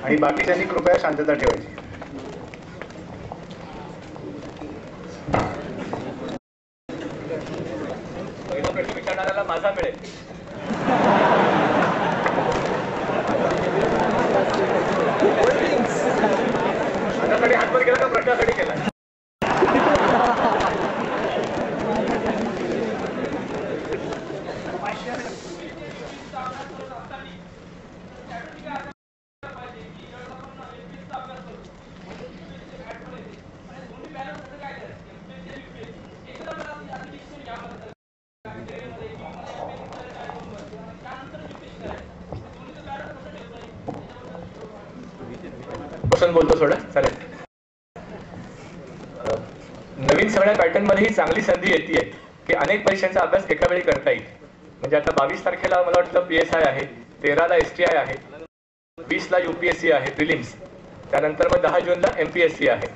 आणि बाकीच्यांनी कृपया शांतता ठेवायची. प्रश्न विचारणाऱ्याला माझा मिळेल. माझ्यासाठी हातवर गेला का प्रश्नासाठी केला. बोलतो थोडं चालेल. नवीन सगळ्या पॅटर्न मध्ये ही चांगली संधी येते की अनेक परीक्षांचा अभ्यास एका वेळी करता येईल. म्हणजे आता 22 तारखेला मला वाटतं PSI आहे, 13 ला STI आहे, 20 ला UPSC आहे प्रिलिम्स, त्यानंतर मग 10 जूनला MPSC आहे.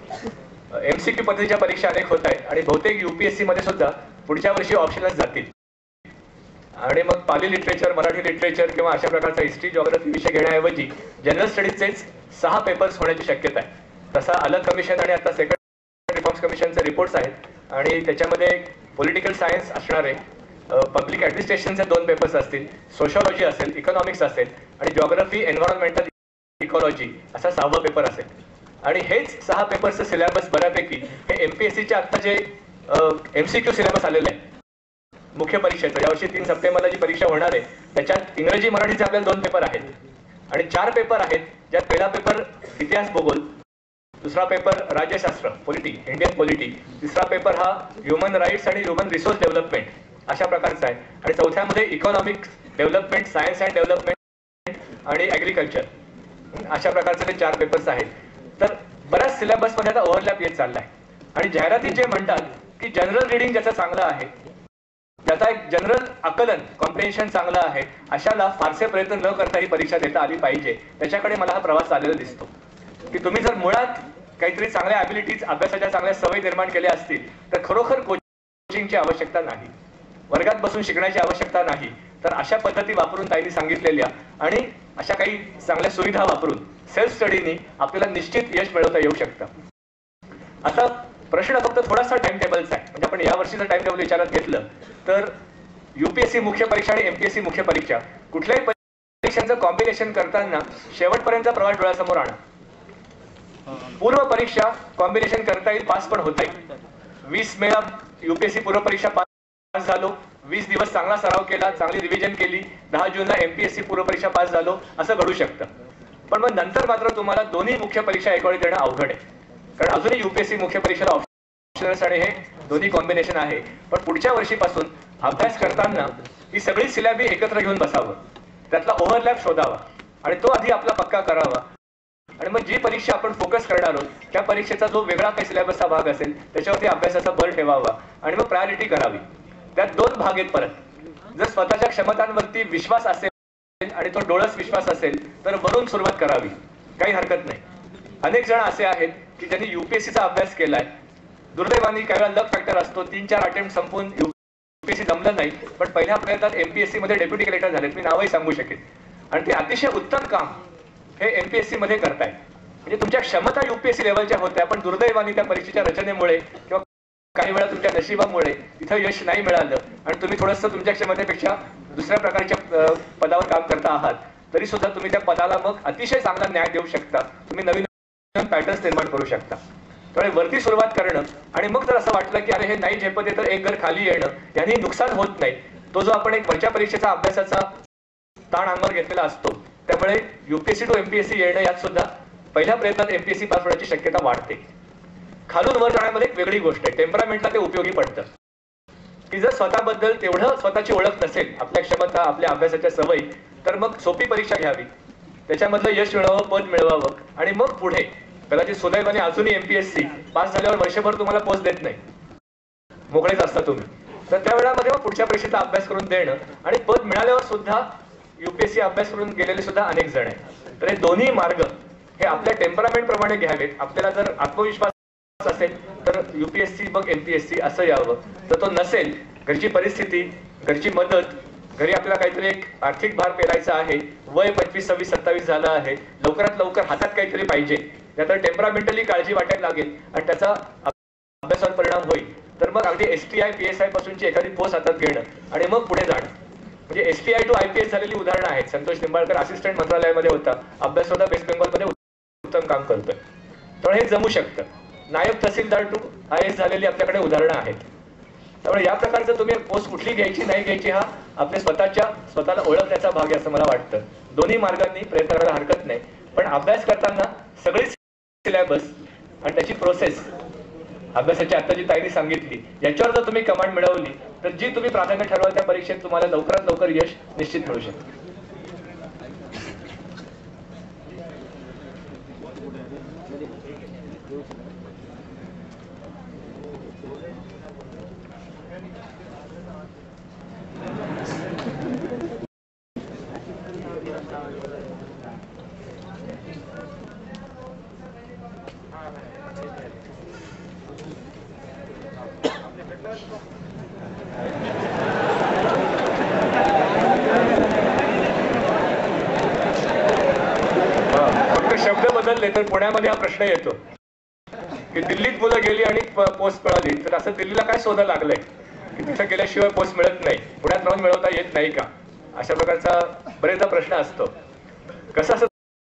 MCQ पद्धतीच्या परीक्षा अनेक होत आहेत आणि बहुतेक UPSC मध्ये सुद्धा पुढच्या वर्षी ऑप्शनच जातील. आणि मग पाली लिटरेचर, मराठी लिटरेचर किंवा अशा प्रकारचा हिस्ट्री, जिओग्राफी विषय घेण्याऐवजी जनरल स्टडीजचेच 6 पेपर्स होण्याची शक्यता आहे. तसा अलग कमिशन आणि आता सेकंड रिफॉर्म्स कमिशनचे रिपोर्ट्स आहेत आणि त्याच्यामध्ये पॉलिटिकल सायन्स असणार आहे, पब्लिक ॲडमिनिस्ट्रेशनचे 2 पेपर्स असतील, सोशॉलॉजी असेल, इकॉनॉमिक्स असेल आणि जिओग्राफी, एन्व्हायरमेंटल इकॉलॉजी असा 6वा पेपर असेल. आणि हेच 6 पेपर्सचं सिलेबस बऱ्यापैकी हे MPSCच्या आता जे MCQ सिलेबस आलेलं आहे मुख्य परीक्षेचं, यावर्षी 3 सप्टेंबरला जी परीक्षा होणार आहे त्याच्यात इंग्रजी मराठीचे आपल्याला 2 पेपर आहेत आणि 4 पेपर आहेत, ज्यात पहिला पेपर इतिहास भूगोल, दुसरा पेपर राज्यशास्त्र पॉलिटी, इंडियन पॉलिटी, तिसरा पेपर हा ह्युमन राईट्स आणि ह्युमन रिसोर्स डेव्हलपमेंट अशा प्रकारचा आहे आणि चौथ्यामध्ये economics development, science and development आणि ॲग्रिकल्चर अशा प्रकारचे ते 4 पेपर्स आहेत. तर बऱ्याच सिलेबसमध्ये आता ओव्हरलॅप येत चालला आहे आणि जाहिरातीत जे म्हणतात की जनरल रिडिंग ज्याचं चांगलं आहे, त्याचा एक जनरल आकलन कॉम्प्रिहेन्शन चांगलं आहे, अशाला फारसे प्रयत्न न करता ही परीक्षा देता आली पाहिजे. त्याच्याकडे मला हा प्रवास चाललेला दिसतो की तुम्ही जर मुळात काहीतरी चांगल्या ॲबिलिटीज, अभ्यासाच्या चांगल्या सवयी निर्माण केल्या असतील तर खरोखर कोचिंगची आवश्यकता नाही, वर्गात बसून शिकण्याची आवश्यकता नाही, तर अशा पद्धती वापरून ताईंनी सांगितलेल्या आणि अशा काही चांगल्या सुविधा वापरून सेल्फ स्टडीनी आपल्याला निश्चित यश मिळवता येऊ शकतं. आता प्रश्न फक्त थोडासा टाइम टेबलचा आहे. म्हणजे आपण यावर्षीचं टाइम टेबल विचारात घेतलं तर UPSC मुख्य परीक्षा आणि MPSC मुख्य परीक्षा कुठल्याही परीक्षांचं कॉम्बिनेशन करताना शेवटपर्यंत प्रवास डोळ्यासमोर आणा. पूर्व परीक्षा कॉम्बिनेशन करता येईल, पास पण होता येईल. 20 मेला UPSC पूर्व परीक्षा पास झालो, 20 दिवस चांगला सराव केला, चांगली रिव्हिजन केली, 10 जूनला MPSC पूर्व परीक्षा पास झालो, असं घडू शकतं. पण मग नंतर मात्र तुम्हाला दोन्ही मुख्य परीक्षा एकावेळी देणं अवघड आहे, कारण अजूनही UPSC मुख्य परीक्षेला ऑप्शनल्स आणि हे दोन्ही कॉम्बिनेशन आहे. पण पुढच्या वर्षीपासून अभ्यास करताना ही सगळी सिलॅबी एकत्र घेऊन बसावं, त्यातला ओव्हरलॅप शोधावा आणि तो आधी आपला पक्का करावा आणि मग जी परीक्षा आपण फोकस करणार आहोत त्या परीक्षेचा जो वेगळा काही सिलेबसचा भाग असेल त्याच्यावरती अभ्यासाचा भर ठेवावा आणि मग प्रायोरिटी करावी. त्यात 2 भाग आहेत. परत जर स्वतःच्या क्षमतांवरती विश्वास असेल आणि तो डोळस विश्वास असेल तर वरून सुरुवात करावी, काही हरकत नाही. अनेक जण असे आहेत की ज्यांनी UPSCचा अभ्यास केलाय, दुर्दैवाने काही वेळा लक फॅक्टर असतो, 3-4 अटेम्प्ट संपून UPSC जमलं नाही, पण पहिल्या प्रयत्नात MPSC मध्ये डेप्युटी कलेक्टर झालेत, मी नावही सांगू शकेन आणि ते अतिशय उत्तम काम हे MPSC मध्ये करतायत. म्हणजे तुमच्या क्षमता UPSC लेवलच्या होत्या, पण दुर्दैवाने त्या परीक्षेच्या रचनेमुळे किंवा काही वेळा तुमच्या नशिबामुळे तिथं यश नाही मिळालं आणि तुम्ही थोडंसं तुमच्या क्षमतेपेक्षा दुसऱ्या प्रकारच्या पदावर काम करता आहात, तरी सुद्धा तुम्ही त्या पदाला मग अतिशय चांगला न्याय देऊ शकता, तुम्ही नवीन पॅटर्न्स निर्माण करू शकता. त्यामुळे वरती सुरुवात करणं आणि मग जर असं वाटलं की अरे हे नाही झेपत आहे तर एक घर खाली येणं, यांनी नुकसान होत नाही. तो जो आपण एक वरच्या परीक्षेचा अभ्यासाचा ताण अंगावर घेतलेला असतो, त्यामुळे UPSC टू MPSC येणं यात सुद्धा पहिल्या प्रयत्नात MPSC पास होण्याची शक्यता वाढते. खालून वर जाण्यामध्ये एक वेगळी गोष्ट आहे, टेम्परामेंटला ते उपयोगी पडतं की जर स्वतःबद्दल तेवढं स्वतःची ओळख नसेल, आपल्या क्षमता, आपल्या अभ्यासाच्या सवयी, तर मग सोपी परीक्षा घ्यावी, त्याच्यामधलं यश मिळवावं, पद मिळवावं आणि मग पुढे कदाचित सुदैवाने अजूनही MPSC पास झाल्यावर वर्षभर तुम्हाला पोस्ट देत नाही, मोकळेच असता तुम्ही, तर त्या वेळामध्ये मग पुढच्या परीक्षेचा अभ्यास करून देणं आणि पद मिळाल्यावर सुद्धा UPSC अभ्यास करून गेलेले सुद्धा अनेक जण आहेत. तर हे दोन्ही मार्ग हे आपल्या टेम्परामेंट प्रमाणे घ्यावेत. आपल्याला जर आत्मविश्वास असेल तर UPSC मग MPSC असं यावं, तर तो नसेल, घरची परिस्थिती, घरची मदत घरी आपल्याला काहीतरी एक आर्थिक भार पेलायचा आहे, वय 25, 26, 27 झालं आहे, लवकरात लवकर हातात काहीतरी पाहिजे, त्यात टेम्परामेंटली काळजी वाटायला लागेल आणि त्याचा अभ्यासावर परिणाम होईल, तर मग अगदी STI PSI पासूनची एखादी पोस्ट हातात घेणं आणि मग पुढे जाणं. म्हणजे STI to IPS झालेली उदाहरणं आहेत. संतोष निंबाळकर असिस्टंट मंत्रालयामध्ये होता, अभ्यास होता वेस्ट बेंगॉलमध्ये उत्तम काम करतोय, तर हे जमू शकतं. नायब तहसीलदार टू IAS झालेली आपल्याकडे उदाहरणं आहेत. त्यामुळे या प्रकारचं तुम्ही पोस्ट कुठली घ्यायची नाही घ्यायची हा आपल्या स्वतःला ओळखण्याचा भाग आहे असं मला वाटतं. दोन्ही मार्गांनी प्रयत्न करायला हरकत नाही, पण अभ्यास करताना सगळे सिलेबस आणि त्याची प्रोसेस, अभ्यासाची आता जी ताईने सांगितली, याच्यावर जर तुम्ही कमांड मिळवली तर जी तुम्ही प्राधान्य ठरवाल त्या परीक्षेत तुम्हाला लवकरात लवकर यश निश्चित मिळू शकतं. फक्त शब्द बदलले तर पुण्यामध्ये हा प्रश्न येतो की दिल्लीत मुलं गेली आणि पोस्ट मिळाली, तर असं दिल्लीला काय शोधा लागलंय की तिथं गेल्याशिवाय पोस्ट मिळत नाही, पुण्यात राहून मिळवता येत नाही का, अशा प्रकारचा बरेचदा प्रश्न असतो. कसं असं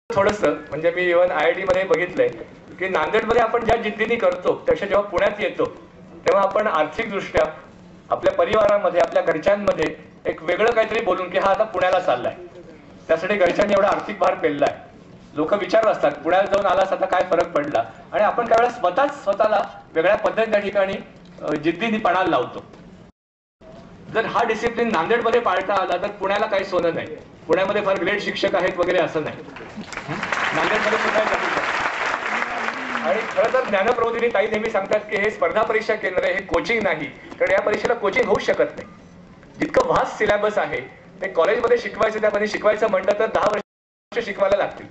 थोडंसं म्हणजे मी इव्हन IIT मध्ये बघितलंय की नांदेडमध्ये आपण ज्या जिद्दीने करतो त्यापेक्षा जेव्हा पुण्यात येतो तेव्हा आपण आर्थिकदृष्ट्या आपल्या परिवारामध्ये आपल्या घरच्यांमध्ये एक वेगळं काहीतरी बोलून की हा आता पुण्याला चाललाय, त्यासाठी घरच्यांनी एवढा आर्थिक भार पेललाय. लोक विचारत असतात पुण्यात जाऊन आलास आता काय फरक पडला, आणि आपण काही वेळा स्वतःला वेगळ्या पद्धतीने त्या ठिकाणी जिद्दीने पणाला लावतो. जर हा डिसिप्लिन नांदेडमध्ये पाळता आला तर पुण्याला काही सोनं नाही. पुण्यामध्ये फार ग्रेट शिक्षक आहेत वगैरे असं नाही, नांदेडमध्ये सुद्धा जमू शकतं. आणि खरं तर ज्ञानप्रबोधिनी ताई नेहमी सांगतात की हे स्पर्धा परीक्षा केंद्र आहे, हे कोचिंग नाही, कारण या परीक्षेला कोचिंग होऊ शकत नाही. जितकं व्हास्ट सिलेबस आहे ते कॉलेजमध्ये शिकवायचं, त्यामध्ये शिकवायचं म्हटलं तर 10 वर्ष शिकवायला लागतील.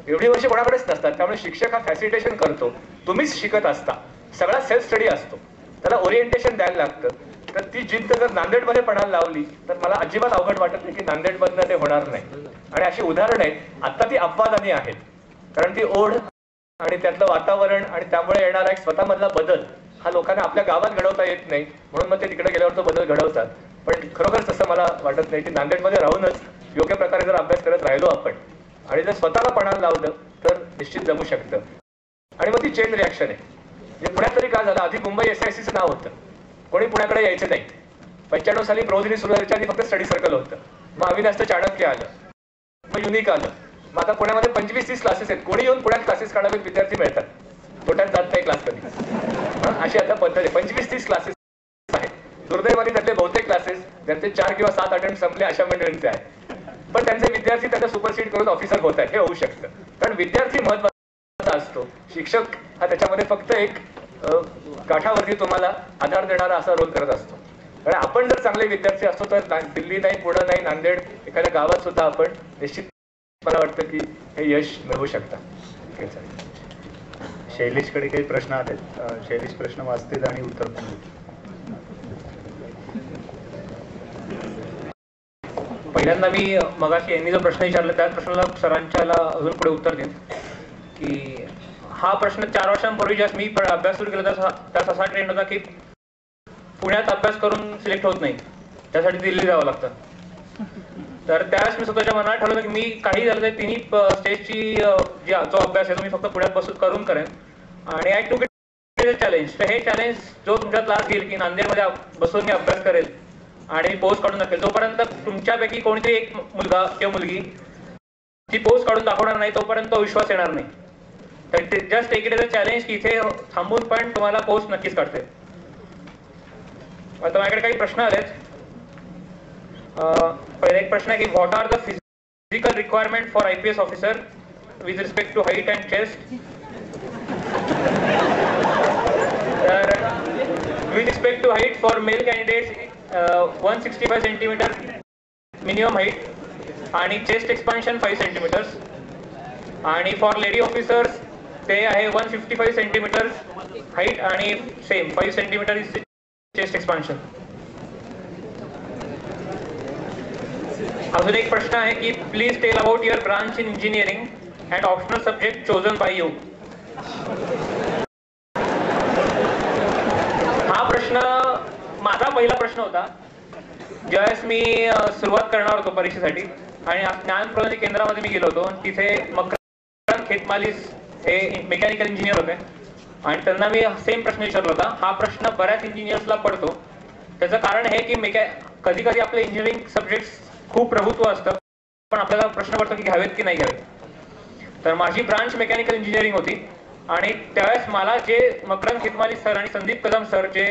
एवढी वर्ष कोणाकडेच नसतात. त्यामुळे शिक्षक हा फॅसिलिटेशन करतो, तुम्हीच शिकत असता, सगळा सेल्फ स्टडी असतो, त्याला ओरिएंटेशन द्यायला लागतं. तर ती जिद्द जर नांदेडमध्ये पणाला लावली तर मला अजिबात अवघड वाटत नाही की नांदेडमधनं ते होणार नाही. आणि अशी उदाहरणं आहेत, आता ती अपवादानी आहेत, कारण ती ओढ आणि त्यातलं वातावरण आणि त्यामुळे येणारा एक स्वतःमधला बदल हा लोकांना आपल्या गावात घडवता येत नाही, म्हणून मग ते तिकडे गेल्यावर तो बदल घडवतात. पण खरोखर तसं मला वाटत नाही की नांदेडमध्ये राहूनच योग्य प्रकारे जर अभ्यास करत राहिलो आपण आणि जर स्वतःला पणाला लावलं तर निश्चित जमू शकतं. आणि मग ती चेन रिॲक्शन आहे. म्हणजे पुण्यात तरी काय झालं, आधी मुंबई SICचं नाव होतं, कोणी पुण्याकडे यायचं नाही. 95 साली प्रबोधिनी सुरू झाल्याच्या आधी फक्त स्टडी सर्कल होतं, मग अविनाश चाणक्य आलं, मग युनिक आलं, मग आता पुण्यामध्ये 25-30 क्लासेस आहेत. कोणी येऊन पुण्यात क्लासेस काढावेत विद्यार्थी मिळतात, तोट्यात जात नाही क्लास कधी. अशी आता पद्धत आहे. 25-30 क्लासेस आहेत. दुर्दैवाने त्यातले बहुतेक क्लासेस ज्यांचे 4 किंवा 7 अटेम्प्ट संपले अशा मंडळींचे आहेत, पण त्यांचे विद्यार्थी त्यांना सुपरसीड करून ऑफिसर होत आहेत. हे होऊ शकतं कारण विद्यार्थी महत्वाचा असतो, शिक्षक हा त्याच्यामध्ये फक्त एक काठावरती तुम्हाला आधार देणारा असा रोल करत असतो. कारण आपण जर चांगले विद्यार्थी असतो तर दिल्ली नाही, पुणे नाही, नांदेड एखाद्या गावात सुद्धा आपण निश्चित मला वाटतं की हे यश मिळवू शकता. शैलेशकडे काही प्रश्न आहेत, शैलेश प्रश्न वाचतील आणि उत्तर पण देतील. पहिल्यांदा मी मगाशी यांनी जो प्रश्न विचारला त्याच प्रश्नाला सरांच्याला अजून पुढे उत्तर देईन की हा प्रश्न 4 वर्षांपूर्वी ज्यास मी अभ्यास सुरू केला त्यात असा ट्रेंड होता की पुण्यात अभ्यास करून सिलेक्ट होत नाही, त्यासाठी दिल्ली जावं लागतं. तर त्यावेळेस मी स्वतःच्या मनात ठरवलं की मी काही झालं तर तिन्ही स्टेजची जो अभ्यास आहे तो मी फक्त पुण्यात बसून करून करेन. आणि आय टूक इट चॅलेंज. तर हे चॅलेंज जो तुमच्या क्लास घेईल की नांदेडमध्ये बसून मी अभ्यास करेल आणि पोस्ट काढून दाखवेल, जोपर्यंत तुमच्यापैकी कोणीतरी एक मुलगा किंवा मुलगी ती पोस्ट काढून दाखवणार नाही तोपर्यंत विश्वास येणार नाही. तर just take it as a challenge की इथे थांबून पण तुम्हाला पोस्ट नक्कीच काढते. आता माझ्याकडे काही प्रश्न आलेत. पहिला एक प्रश्न आहे की what are the physical requirement for IPS officer with respect to height and chest. तर with respect to height for male candidates 165 centimetre minimum height आणि चेस्ट एक्सपान्शन 5 सेंटीमीटर्स. आणि फॉर लेडी ऑफिसर्स ते आहे 155 सेंटीमीटर्स हाईट आणि same 5 centimetre is chest expansion. अजून एक प्रश्न आहे की please tell about your branch in engineering and optional subject chosen by you. हा प्रश्न माझा पहिला प्रश्न होता ज्यावेळेस मी सुरुवात करणार होतो परीक्षेसाठी आणि ज्ञान प्रगती केंद्रामध्ये मी गेलो होतो. तिथे मकरंद खेतमालीस हे मेकॅनिकल इंजिनियर होते आणि त्यांना मी सेम प्रश्न विचारला होता. हा प्रश्न बऱ्याच इंजिनियर्सला पडतो. त्याचं कारण हे की कधी कधी आपले इंजिनिअरिंग सब्जेक्ट खूप प्रभुत्व असतं पण आपल्याला प्रश्न पडतो की घ्यावेत की नाही घ्यावेत. तर माझी ब्रांच मेकॅनिकल इंजिनिअरिंग होती आणि त्यावेळेस मला जे मकरंद खेतमाली सर आणि संदीप कदम सर जे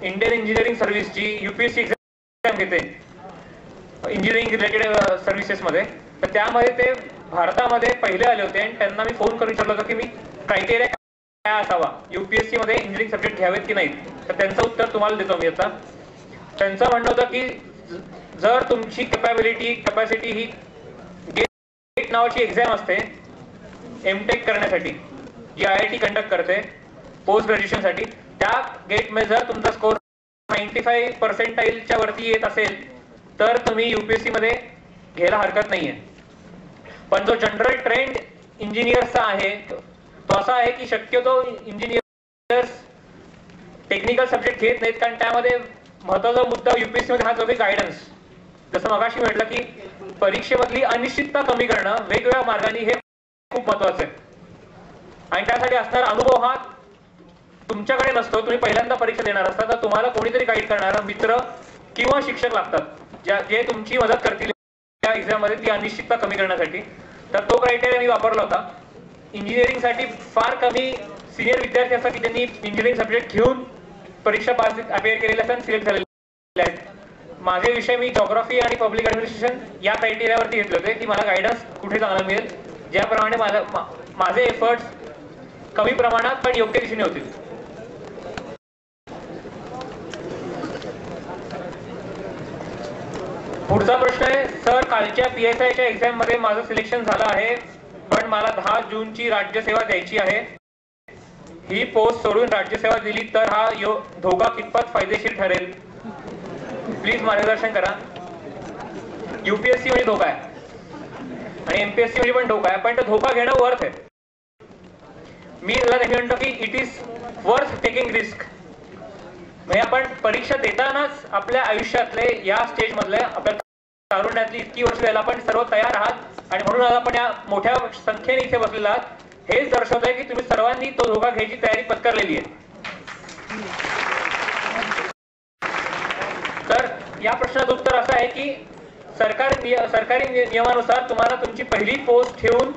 इंडियन इंजिनिअरिंग सर्व्हिसची UPSC एक्झाम घेते इंजिनिअरिंग रिलेटेड सर्व्हिसेसमध्ये, तर त्यामध्ये ते भारतामध्ये पहिले आले होते आणि त्यांना मी फोन करून विचारलं होतं की मी क्रायटेरिया काय असावा UPSC मध्ये इंजिनिअरिंग सब्जेक्ट घ्यावेत की नाहीत. तर त्यांचं उत्तर तुम्हाला देतो मी आता. त्यांचं म्हणणं होतं की जर तुमची कॅपॅसिटी ही गेट नावाची एक्झाम असते MTech करण्यासाठी जी IIT कंडक्ट करते पोस्ट ग्रॅज्युएशनसाठी, त्या गेटमध्ये जर तुमचा स्कोर 95% वरती येत असेल तर तुम्ही UPSC मध्ये घ्यायला हरकत नाहीये. पण जो जनरल ट्रेंड इंजिनियर्सचा आहे तो असा आहे की शक्यतो इंजिनियर्स टेक्निकल सब्जेक्ट घेत नाहीत कारण त्यामध्ये महत्त्वाचा मुद्दा UPSC मध्ये हा जो काही गायडन्स, जसं मगाशी म्हटलं की परीक्षेमधली अनिश्चितता कमी करणं वेगवेगळ्या मार्गाने हे खूप महत्त्वाचं आहे आणि त्यासाठी असणारा अनुभव हा तुमच्याकडे नसतो. तुम्ही पहिल्यांदा परीक्षा देणार असता तर तुम्हाला कोणीतरी गाईड करणारा मित्र किंवा शिक्षक लागतात जे तुमची मदत करतील त्या एक्झाम मध्ये ती अनिश्चितता कमी करण्यासाठी. तर तो क्रायटेरिया मी वापरला होता. इंजिनिअरिंगसाठी फार कमी सिनियर विद्यार्थी असतात की त्यांनी इंजिनिअरिंग सब्जेक्ट घेऊन परीक्षा पास अपेअर केलेले असतात सिलेक्ट झालेले आहेत. माझे विषय मी जॉग्राफी आणि पब्लिक ऍडमिनिस्ट्रेशन या क्रायटेरियावरती घेतले होते की मला गायडन्स कुठे चांगला मिळेल ज्याप्रमाणे माझे एफर्ट्स कमी प्रमाणात पण योग्य दिशेने होतील. पुढचा प्रश्न आहे सर, कालच्या PSIच्या एक्झाम मध्ये माझं सिलेक्शन झालं आहे पण मला 10 जूनची राज्यसेवा द्यायची आहे. ही पोस्ट सोडून राज्यसेवा दिली तर हा धोका कितपत फायदेशीर ठरेल? प्लीज मार्गदर्शन करा. UPSC मध्ये धोका आहे आणि MPSC मध्ये पण धोका आहे पण तो धोका घेणं वर्थ आहे. मी त्याला नेहमी म्हणतो की it is worth taking risk. म्हणजे आपण परीक्षा देतानाच आपल्या आयुष्यातले या स्टेज मधले आपल्या तारुण्यातली इतकी वर्ष द्यायला आपण सर्व तयार आहात आणि म्हणून आपण या मोठ्या संख्येने इथे बसलेला आहात. हेच दर्शवत आहे की तुम्ही सर्वांनी तो धोका घ्यायची तयारी पत्करलेली आहे. तर या प्रश्नाचं उत्तर असं आहे की सरकारी नियमानुसार तुम्हाला तुमची पहिली पोस्ट ठेवून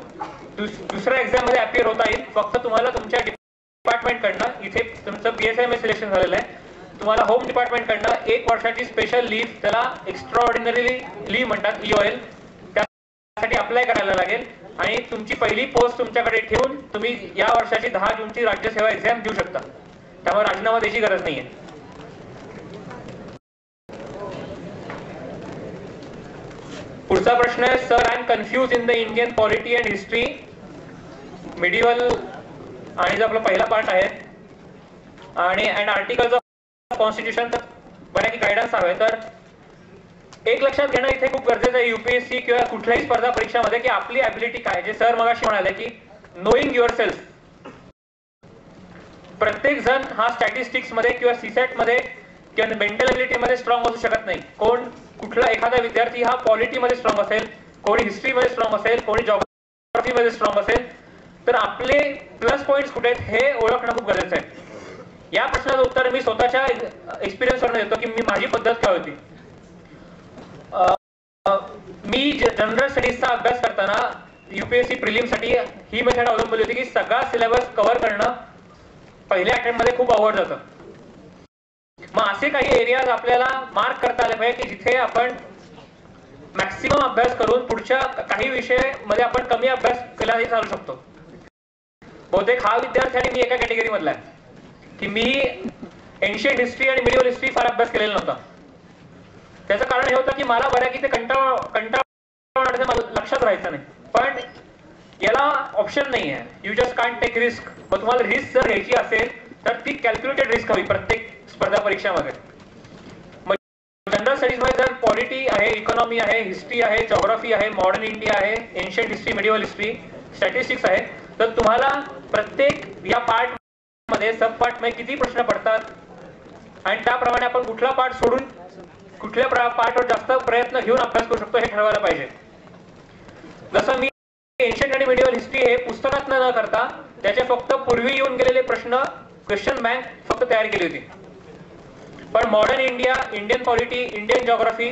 दुसऱ्या एक्झाम मध्ये अपिअर होता येईल. फक्त तुम्हाला तुमच्या डिपार्टमेंट कडनं, इथे तुमचं PSI मध्ये सिलेक्शन झालेलं आहे, तुम्हाला होम डिपार्टमेंट कडनं 1 वर्षाची स्पेशल लीव्ह, त्याला एक्स्ट्राऑर्डिनरी लीव्ह म्हणतात EOL, त्यासाठी अप्लाय करायला लागेल आणि तुमची पहिली पोस्ट तुमच्याकडे ठेवून तुम्ही या वर्षाची 10 जूनची राज्यसेवा एक्झाम देऊ शकता. त्यामुळे राजीनामा द्यायची गरज नाहीये. पुढचा प्रश्न आहे sir, I am confused in the Indian polity and history medieval आणि जो आपला पहिला पार्ट आहे आणि आर्टिकल्स ऑफ कॉन्स्टिट्यूशन, तर बऱ्यापैकी गायडन्स हवे. तर एक लक्षात घेणं इथे खूप गरजेचं आहे UPSC किंवा कुठल्याही स्पर्धा परीक्षामध्ये की आपली ॲबिलिटी काय. जे सर मगाशी म्हणाले की नोईंग युअर सेल्फ. प्रत्येक जण हा स्टॅटिस्टिक्स मध्ये किंवा CSAT मध्ये किंवा मेंटल ॲबिलिटी मध्ये स्ट्रॉंग असू शकत नाही. कुठला एखादा विद्यार्थी हा पॉलिटी मध्ये स्ट्रॉंग असेल, कोणी हिस्ट्री मध्ये स्ट्रॉंग असेल, कोणी जॉग्राफी मध्ये स्ट्रॉंग असेल. तर आपले प्लस पॉइंट्स कुठे आहेत हे ओळखणं खूप गरजेचं आहे. या प्रश्नाचं उत्तर मी स्वतःच्या एक्सपिरियन्सवरून देतो की माझी पद्धत काय होती. मी जनरल स्टडीजचा अभ्यास करताना UPSC प्रिलिमसाठी ही मेथड अवलंबली होती की सगळा सिलेबस कव्हर करणं पहिल्या अटेम्प्ट मध्ये खूप अवघड जातं. मग असे काही एरियाज आपल्याला मार्क करता आले पाहिजे की जिथे आपण मॅक्सिमम अभ्यास करून पुढच्या काही विषय मध्ये आपण कमी अभ्यास केलाही चालू शकतो. बहुतेक हा विद्यार्थी आणि मी एका कॅटेगरी मधला आहे की मी एन्शियंट हिस्ट्री आणि मिडिवल हिस्ट्री फार अभ्यास केलेला नव्हता. त्याचं कारण हे होतं की मला बऱ्यापैकी ते कंटाळा लक्षात राहायचं नाही. पण याला ऑप्शन नाही आहे. You just can't take risk. मग तुम्हाला रिस्क जर घ्यायची असेल तर ती कॅल्क्युलेटेड रिस्क हवी प्रत्येक स्पर्धा परीक्षामध्ये. जनरल स्टडीज मध्ये जर पॉलिटी आहे, इकॉनॉमी आहे, हिस्ट्री आहे, जॉग्राफी आहे, मॉडर्न इंडिया आहे, ancient history, medieval history, statistics आहे. तर तुम्हाला प्रत्येक या पार्ट मध्ये सब पार्ट मध्ये किती प्रश्न पडतात आणि त्याप्रमाणे आपण कुठला पार्ट सोडून कुठल्या पार्टवर जास्त प्रयत्न घेऊन अभ्यास करू शकतो हे ठरवायला पाहिजे. जसं मी एन्शियंट आणि मिडिवल हिस्ट्री हे पुस्तकात न करता त्याचे फक्त पूर्वी येऊन गेलेले प्रश्न क्वेश्चन बँक फक्त तयार केली होती. पण modern India, Indian polity, Indian geography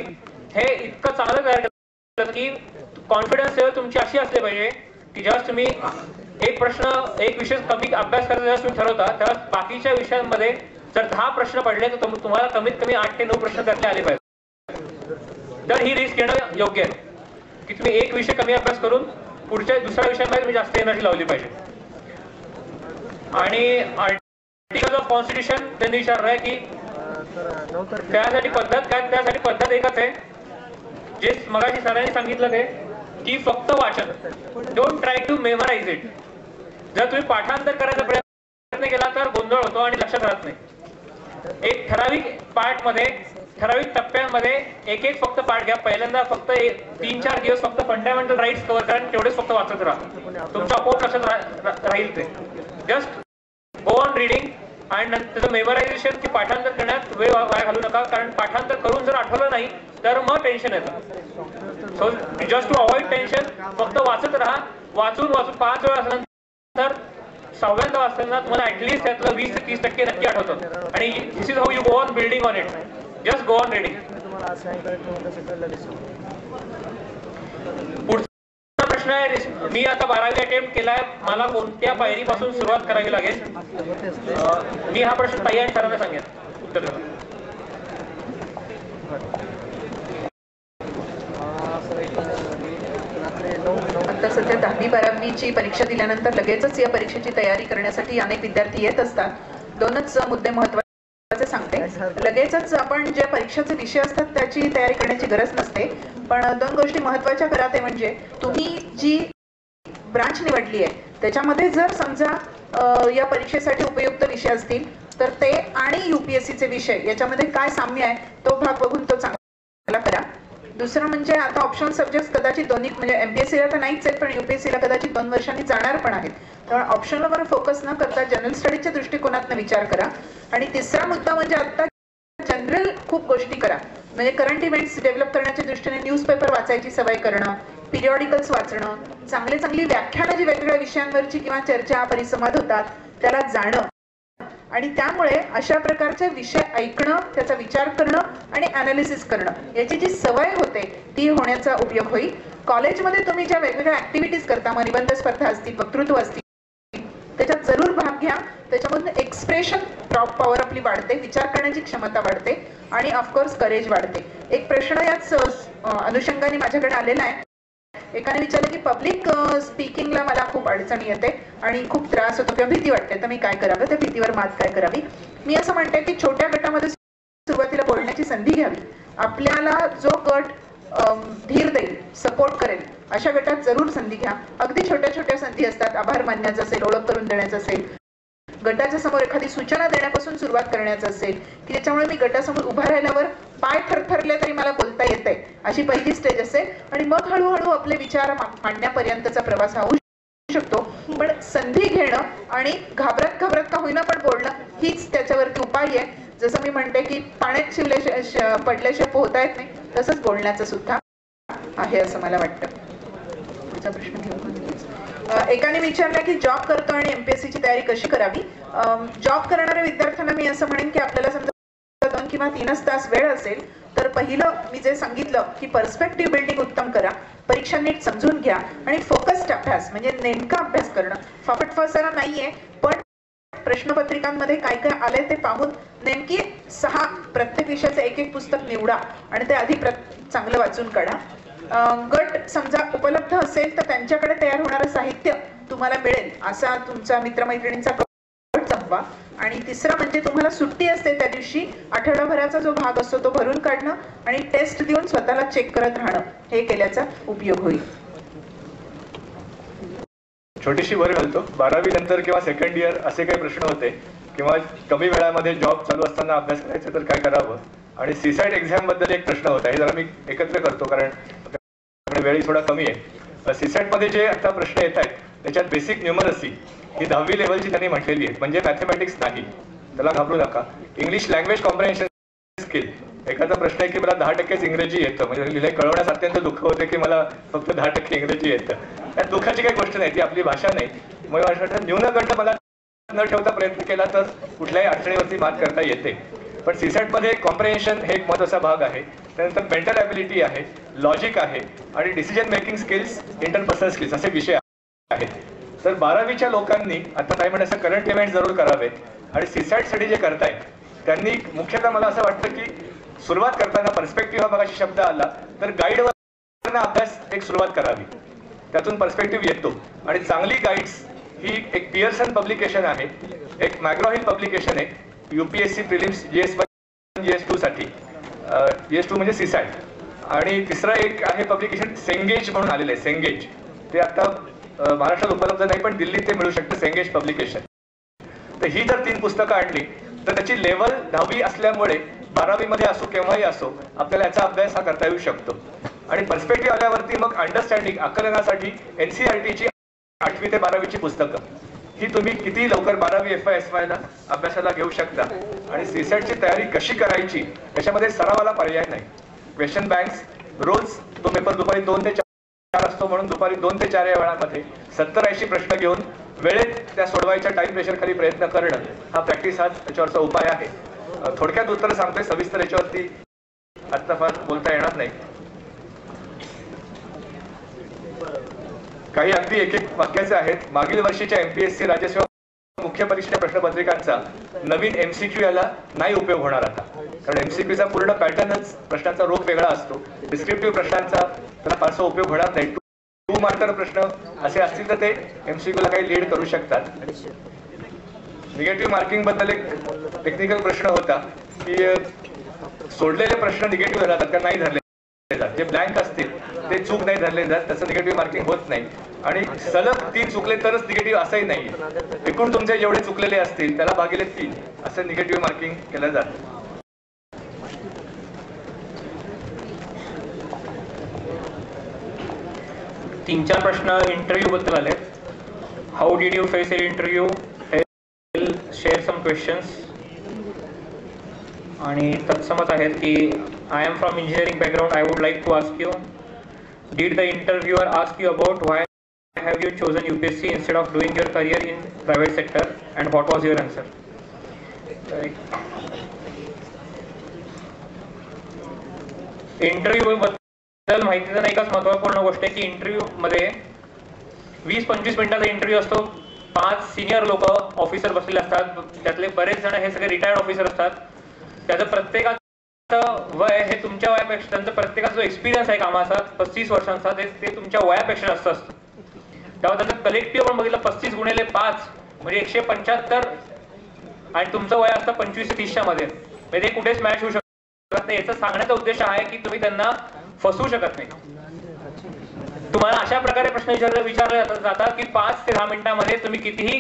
हे इतकं चांगलं तयार केलं की कॉन्फिडन्स लेवल तुमची अशी असली पाहिजे की जेव्हा तुम्ही एक विषय कमी अभ्यास करायचा जेव्हा तुम्ही ठरवता तेव्हा बाकीच्या विषयांमध्ये जर 10 प्रश्न पडले तर तुम्हाला कमीत कमी 8 ते 9 प्रश्न त्यातले आले पाहिजे. तर ही रिस्क घेणं योग्य आहे की तुम्ही एक विषय कमी अभ्यास करून पुढच्या दुसऱ्या विषयामध्ये तुम्ही जास्त एनर्जी लावली पाहिजे. आणि आर्टिकल ऑफ कॉन्स्टिट्यूशन त्यांनी विचारलंय की त्यासाठी पद्धत एकच आहे, जे मगाशी सरांनी सांगितलं ते की फक्त वाचन. Don't try to memorise it. जर तुम्ही पाठांतर करायचा प्रयत्न केला तर गोंधळ होतो आणि लक्षात राहत नाही. एक ठराविक पार्ट मध्ये, ठराविक टप्प्यांमध्ये एक फक्त पार्ट घ्या. पहिल्यांदा फक्त 3-4 दिवस फक्त फंडामेंटल राईट्स कव्हर करा, तेवढेच फक्त वाचत राहा. तुमच्या आपोआप लक्षात राहील ते. जस्ट गो ऑन रिडिंग आणि त्याचं मेमरायझेशन की पाठांतर करण्यात वेळ वाया घालू नका, कारण पाठांतर करून जर आठवलं नाही तर मग टेन्शन येतं. So just to avoid tension फक्त वाचत राहा. वाचून 5 वेळा असल्यानंतर 6व्यांदा वाचताना तुम्हाला ऍटलीस्ट त्यातलं 20 ते 30% नक्की आठवतं. आणि this is how you go on building on it. Just go on reading. पुढचा प्रश्न आहे, मी आता 12वी अटेम्प्ट केलाय, मला कोणत्या पायरीपासून सुरुवात करावी लागेल? मी हा प्रश्न ताई आणि सरांना सांगेन उत्तर देतो. आता सध्या 10वी-12वीची परीक्षा दिल्यानंतर लगेचच या परीक्षेची तयारी करण्यासाठी अनेक विद्यार्थी येत असतात. 2च मुद्दे महत्त्वाचे सांगते. लगेचच आपण ज्या परीक्षेचे विषय असतात त्याची तयारी करण्याची गरज नसते, पण 2 गोष्टी महत्त्वाच्या करा. ते म्हणजे तुम्ही जी ब्रांच निवडली आहे त्याच्यामध्ये जर समजा या परीक्षेसाठी उपयुक्त विषय असतील तर ते आणि UPSCचे विषय याच्यामध्ये काय साम्य आहे तो भाग बघून तो चांगला करा. दुसरं म्हणजे आता ऑप्शनल सब्जेक्ट कदाचित दोन्ही म्हणजे MPSCला तर नाहीच आहेत, पण UPSCला कदाचित 2 वर्षांनी जाणार पण आहेत. त्यामुळे ऑप्शनलवर फोकस न करता जनरल स्टडीजच्या दृष्टिकोनातून विचार करा. आणि तिसरा मुद्दा म्हणजे आता जनरल खूप गोष्टी करा. म्हणजे करंट इव्हेंट्स डेव्हलप करण्याच्या दृष्टीने न्यूजपेपर वाचायची सवय करणं, पिरियॉडिकल्स वाचणं, चांगली व्याख्यानं जी वेगवेगळ्या विषयांवरची किंवा चर्चा परिसंवाद होतात त्याला जाणं आणि त्यामुळे अशा प्रकारचे विषय ऐकणं, त्याचा विचार करणं आणि अनालिसिस करणं याची जी सवय होते ती होण्याचा उपयोग होईल. कॉलेजमध्ये तुम्ही ज्या वेगवेगळ्या ऍक्टिव्हिटीज करता, मग निबंध स्पर्धा असतील, वक्तृत्व असतील, त्याच्यात जरूर भाग घ्या. त्याच्यामधून एक्सप्रेशन पॉवर आपली वाढते, विचार करण्याची क्षमता वाढते आणि ऑफकोर्स करेज वाढते. एक प्रश्न याच अनुषंगाने माझ्याकडे आलेला आहे. एकाने विचारलं की पब्लिक स्पीकिंगला मला खूप अडचणी येते आणि खूप त्रास होतो किंवा भीती वाटते, तर मी काय करावं, त्या भीतीवर मात काय करावी? मी असं म्हणते की छोट्या गटामध्ये सुरुवातीला बोलण्याची संधी घ्यावी. आपल्याला जो गट धीर देईल, सपोर्ट करेल अशा गटात जरूर संधी घ्या. अगदी छोट्या छोट्या संधी असतात. आभार मानण्याचं असेल, ओळख करून देण्याचं असेल, गटाच्या समोर एखादी सूचना देण्यापासून सुरुवात करण्याचं असेल की त्याच्यामुळे मी गटासमोर उभा राहिल्यावर पाय थरथरले तरी मला बोलता येतंय, अशी पहिली स्टेज असेल. आणि मग हळूहळू आपले विचार मांडण्यापर्यंतचा प्रवास होऊ शकतो. पण संधी घेणं आणि घाबरत का होईना पण बोलणं हीच त्याच्यावरती उपाय आहे. जसं मी म्हणते की पाण्यात शिवल्याशिवाय पडल्याशिवाय पोहता येत नाही, तसंच बोलण्याचं सुद्धा आहे असं मला वाटतं. पुढचा प्रश्न घेऊ. एकाने विचारलं की जॉब करतो आणि MPSCची तयारी कशी करावी? जॉब करणाऱ्या विद्यार्थ्यांना मी असं म्हणेन की आपल्याला समजा 2 किंवा 3 तास वेळ असेल तर पहिलं मी जे सांगितलं की पर्स्पेक्टिव्ह बिल्डिंग उत्तम करा, परीक्षा नीट समजून घ्या आणि फोकस्ड अभ्यास म्हणजे नेमका अभ्यास करणं. फाफटफासारा नाहीये, पण प्रश्नपत्रिकांमध्ये काय काय आले ते पाहून नेमकी 6 प्रत्येक विषयाचं एक पुस्तक निवडा आणि ते आधी चांगलं वाचून काढा. गट समजा उपलब्ध असेल तर त्यांच्याकडे तयार होणारं साहित्य तुम्हाला मिळेल असा तुमचा मित्रमैत्रिणींचा गट जमवा. आणि तिसरं म्हणजे तुम्हाला सुट्टी असते त्या दिवशी आठवडाभराचा जो भाग असतो तो भरून काढणं आणि टेस्ट देऊन स्वतःला चेक करत राहणं, हे केल्याचा उपयोग होईल. छोटीशी भर घालतो. 12वी नंतर किंवा सेकंड इयर असे काही प्रश्न होते किंवा कमी वेळामध्ये जॉब चालू असताना अभ्यास करायचा तर काय करावं, आणि सीसॅट एक्झाम बद्दल एक प्रश्न होता, हे जरा मी एकत्र करतो कारण वेळही थोडा कमी आहे. सीसॅट मध्ये जे आता प्रश्न येत आहेत त्याच्यात बेसिक न्यूमरसी ही 10वी लेवलची त्यांनी म्हटलेली आहे, म्हणजे मॅथमॅटिक्स नाही, त्याला घाबरू नका. इंग्लिश लँग्वेज कॉम्प्रिहेन्शन स्किल, एखादा प्रश्न आहे की मला 10% इंग्रजी येतं, म्हणजे लिहिलंय कळवण्यास अत्यंत दुःख होते की मला फक्त 10% इंग्रजी येतं. त्यात दुःखाची काही गोष्ट नाही, ती आपली भाषा नाही. मग मला वाटतं न्यूनगंड मला न ठेवता प्रयत्न केला तर कुठल्याही अडचणीवरती मात करता येते. पण सीसॅट मध्ये कॉम्प्रिहेन्शन हे एक महत्त्वाचा भाग आहे. त्यानंतर मेंटल ॲबिलिटी आहे, लॉजिक आहे आणि decision making skills, interpersonal skills असे विषय आहेत. तर 12वीच्या लोकांनी आता काय म्हणण्याचं करंट इव्हेंट जरूर करावे आणि सीसॅटसाठी जे करतायत त्यांनी मुख्यतः मला असं वाटतं की सुरुवात करताना पर्स्पेक्टिव्ह हा बघाशी शब्द आला तर गाईडवर अभ्यास एक सुरुवात करावी, त्यातून पर्स्पेक्टिव्ह येतो. आणि चांगली गाईड्स ही एक पियर्सन पब्लिकेशन आहे, एक मॅग्रो-हिल पब्लिकेशन आहे UPSC प्रिलिम्स GS1 GS2 साठी, GS2 म्हणजे सीसॅट. आणि तिसरं एक आहे पब्लिकेशन सेंगेज म्हणून आलेलं आहे, सेंगेज. ते आता महाराष्ट्रात उपलब्ध नाही पण दिल्लीत ते मिळू शकतं, सेंगेज पब्लिकेशन. तर ही जर 3 पुस्तकं आणली तर त्याची लेवल 10वी असल्यामुळे 12वी मध्ये असो केव्हाही असो आपल्याला याचा अभ्यास हा करता येऊ शकतो. आणि पर्स्पेक्टिव्ह आल्यावरती मग अंडरस्टँडिंग आकलनासाठी NCERTची 8वी ते 12वीची पुस्तकं ही तुम्ही किती लवकर 12वी FY ला अभ्यासाला घेऊ शकता. आणि सीसॅटची तयारी कशी करायची याच्यामध्ये सरावाला पर्याय नाही. क्वेश्चन बँक्स रोज तो पेपर दुपारी 2 ते 4 असतो, म्हणून दुपारी 2 ते 4 या वेळामध्ये 70-80 प्रश्न घेऊन वेळेत त्या सोडवायच्या टाइम प्रेशर खाली प्रयत्न करणं हा प्रॅक्टिस हाच त्याच्यावरचा उपाय आहे. थोडक्यात उत्तर सांगतोय, सविस्तर याच्यावरती आत्ता फार बोलता येणार नाही. काही अगदी एक एक वाक्याचे आहेत. मागील वर्षीच्या MPSC राज्यसेवा मुख्य परीक्षेच्या प्रश्नपत्रिकांचा नवीन MCQ याला नाही उपयोग होणार आता, कारण MCQचा पूर्ण पॅटर्नच प्रश्नांचा रोख वेगळा असतो. डिस्क्रिप्टिव्ह प्रश्नांचा त्याला फारसा उपयोग होणार नाही. 2 मार्कर प्रश्न असे असतील तर ते MCQ ला काही लीड करू शकतात. निगेटिव्ह मार्किंग बद्दल एक टेक्निकल प्रश्न होता की सोडलेले प्रश्न निगेटिव्ह जातात का नाही धरले जातात, जे ब्लँक असतील ते चूक नाही धरले जात, त्याचं निगेटिव्ह मार्किंग होत नाही. आणि सलग 3 चुकले तरच निगेटिव्ह असंही नाही, एकूण तुमचे जेवढे चुकलेले असतील त्याला भागिले 3 असं निगेटिव्ह मार्किंग केलं जातं. तीन चार प्रश्न इंटरव्ह्यू बद्दल आले. How did you face your interview, share some questions. आणि तत्समच आहेत की I am from engineering background, I would like to ask you, did the interviewer ask you about why have you chosen UPSC instead of doing your career in private sector and what was your answer? Interview बद्दल माहितीचं नाही, एकच महत्त्वपूर्ण गोष्ट आहे की interview मध्ये 20-25 मिनिटाचा इंटरव्ह्यू असतो. 5 सिनियर लोक ऑफिसर बसलेले असतात, त्यातले बरेच जण हे सगळे रिटायर्ड ऑफिसर असतात. त्याचं प्रत्येकाचं वय हे तुमच्या वयापेक्षा, त्यांचा प्रत्येकाचा जो एक्सपिरियन्स आहे कामाचा 35 वर्षांचा ते तुमच्या वयापेक्षा जास्त असतं. तेव्हा त्याचं कलेक्टिव्ह पण बघितलं 35 गुणिले 5 म्हणजे 175 आणि तुमचं वय असतं 25 ते 30च्या मध्ये, म्हणजे ते कुठेच मॅच होऊ शकत नाही. याचा सांगण्याचा उद्देश आहे की तुम्ही त्यांना फसवू शकत नाही. तुम्हाला अशा प्रकारे प्रश्न विचारले जातात की 5 ते 10 मिनिटांमध्ये तुम्ही कितीही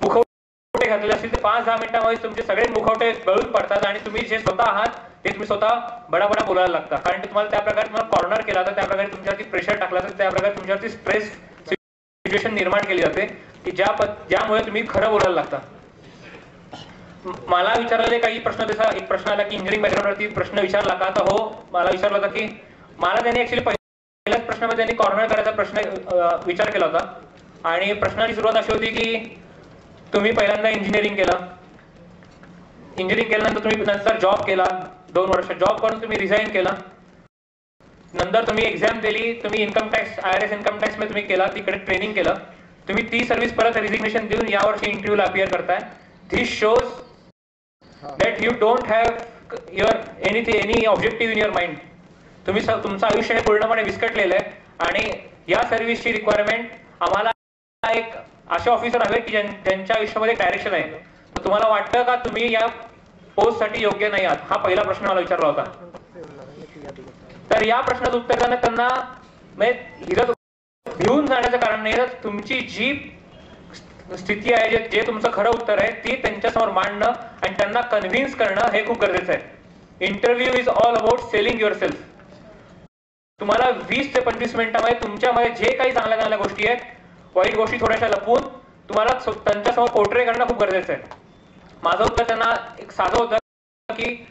मुखवटे घातले असतील ते 5-10 मिनिटांमध्ये तुमचे सगळे मुखवटे गळून पडतात आणि तुम्ही जे स्वतः आहात ते तुम्ही स्वतः बडाबडा बोलायला लागता. कारण की तुम्हाला त्या प्रकारे तुम्हाला कॉर्नर केला तर, त्या प्रकारे तुमच्यावरती प्रेशर टाकला तर, त्या प्रकारे तुमच्यावरती स्ट्रेस सिच्युएशन निर्माण केली जाते की ज्यामुळे तुम्ही खरं बोलायला लागता. मला विचारलेले काही प्रश्न, त्याचा एक प्रश्न आला की इंजिनिअरिंग बॅकग्राऊंडवरती प्रश्न विचारला का, तर हो मला विचारला होता की मला त्यांनी ऍक्च्युली पहिल्याच प्रश्नामध्ये त्यांनी कॉर्नर करायचा प्रश्न विचार केला होता. आणि प्रश्नाची सुरुवात अशी होती की तुम्ही पहिल्यांदा इंजिनिअरिंग केलं, इंजिनिअरिंग केल्यानंतर तुम्ही नंतर जॉब केला, 2 वर्ष जॉब करून तुम्ही रिझाईन केला, नंतर तुम्ही एक्झाम दिली, तुम्ही income tax IRS income tax मध्ये तुम्ही केला, तिकडे ट्रेनिंग केलं, तुम्ही ती सर्व्हिस परत रिझिग्नेशन देऊन यावर्षी इंटरव्ह्यूला अपियर करताय. This shows that you don't have your any objective in your mind. तुम्ही तुमचं आयुष्य हे पूर्णपणे विस्कटलेलं आहे आणि या सर्व्हिसची रिक्वायरमेंट आम्हाला एक असे ऑफिसर हवे की ज्यांच्या आयुष्यामध्ये डायरेक्शन आहे. तर तुम्हाला वाटतं का तुम्ही या पोस्टसाठी योग्य नाही आहात, हा पहिला प्रश्न मला विचारला होता. तर या प्रश्नाचं उत्तर देताना त्यांना भिवून जाण्याचं कारण नाही, तर तुमची जी स्थिती आहे, जे तुमचं खरं उत्तर आहे ती त्यांच्यासमोर मांडणं आणि त्यांना कन्व्हिन्स करणं हे खूप गरजेचं आहे. Interview is all about selling your self. तुम्हाला 20 ते 25 मिनिटांमध्ये तुमच्यामध्ये जे काही चांगल्या चांगल्या गोष्टी आहेत, वाईट गोष्टी थोड्याशा लपवून तुम्हाला त्यांच्यासमोर पोर्ट्रे करणं खूप गरजेचं आहे. माझं उत्तर त्यांना एक साधं होतं की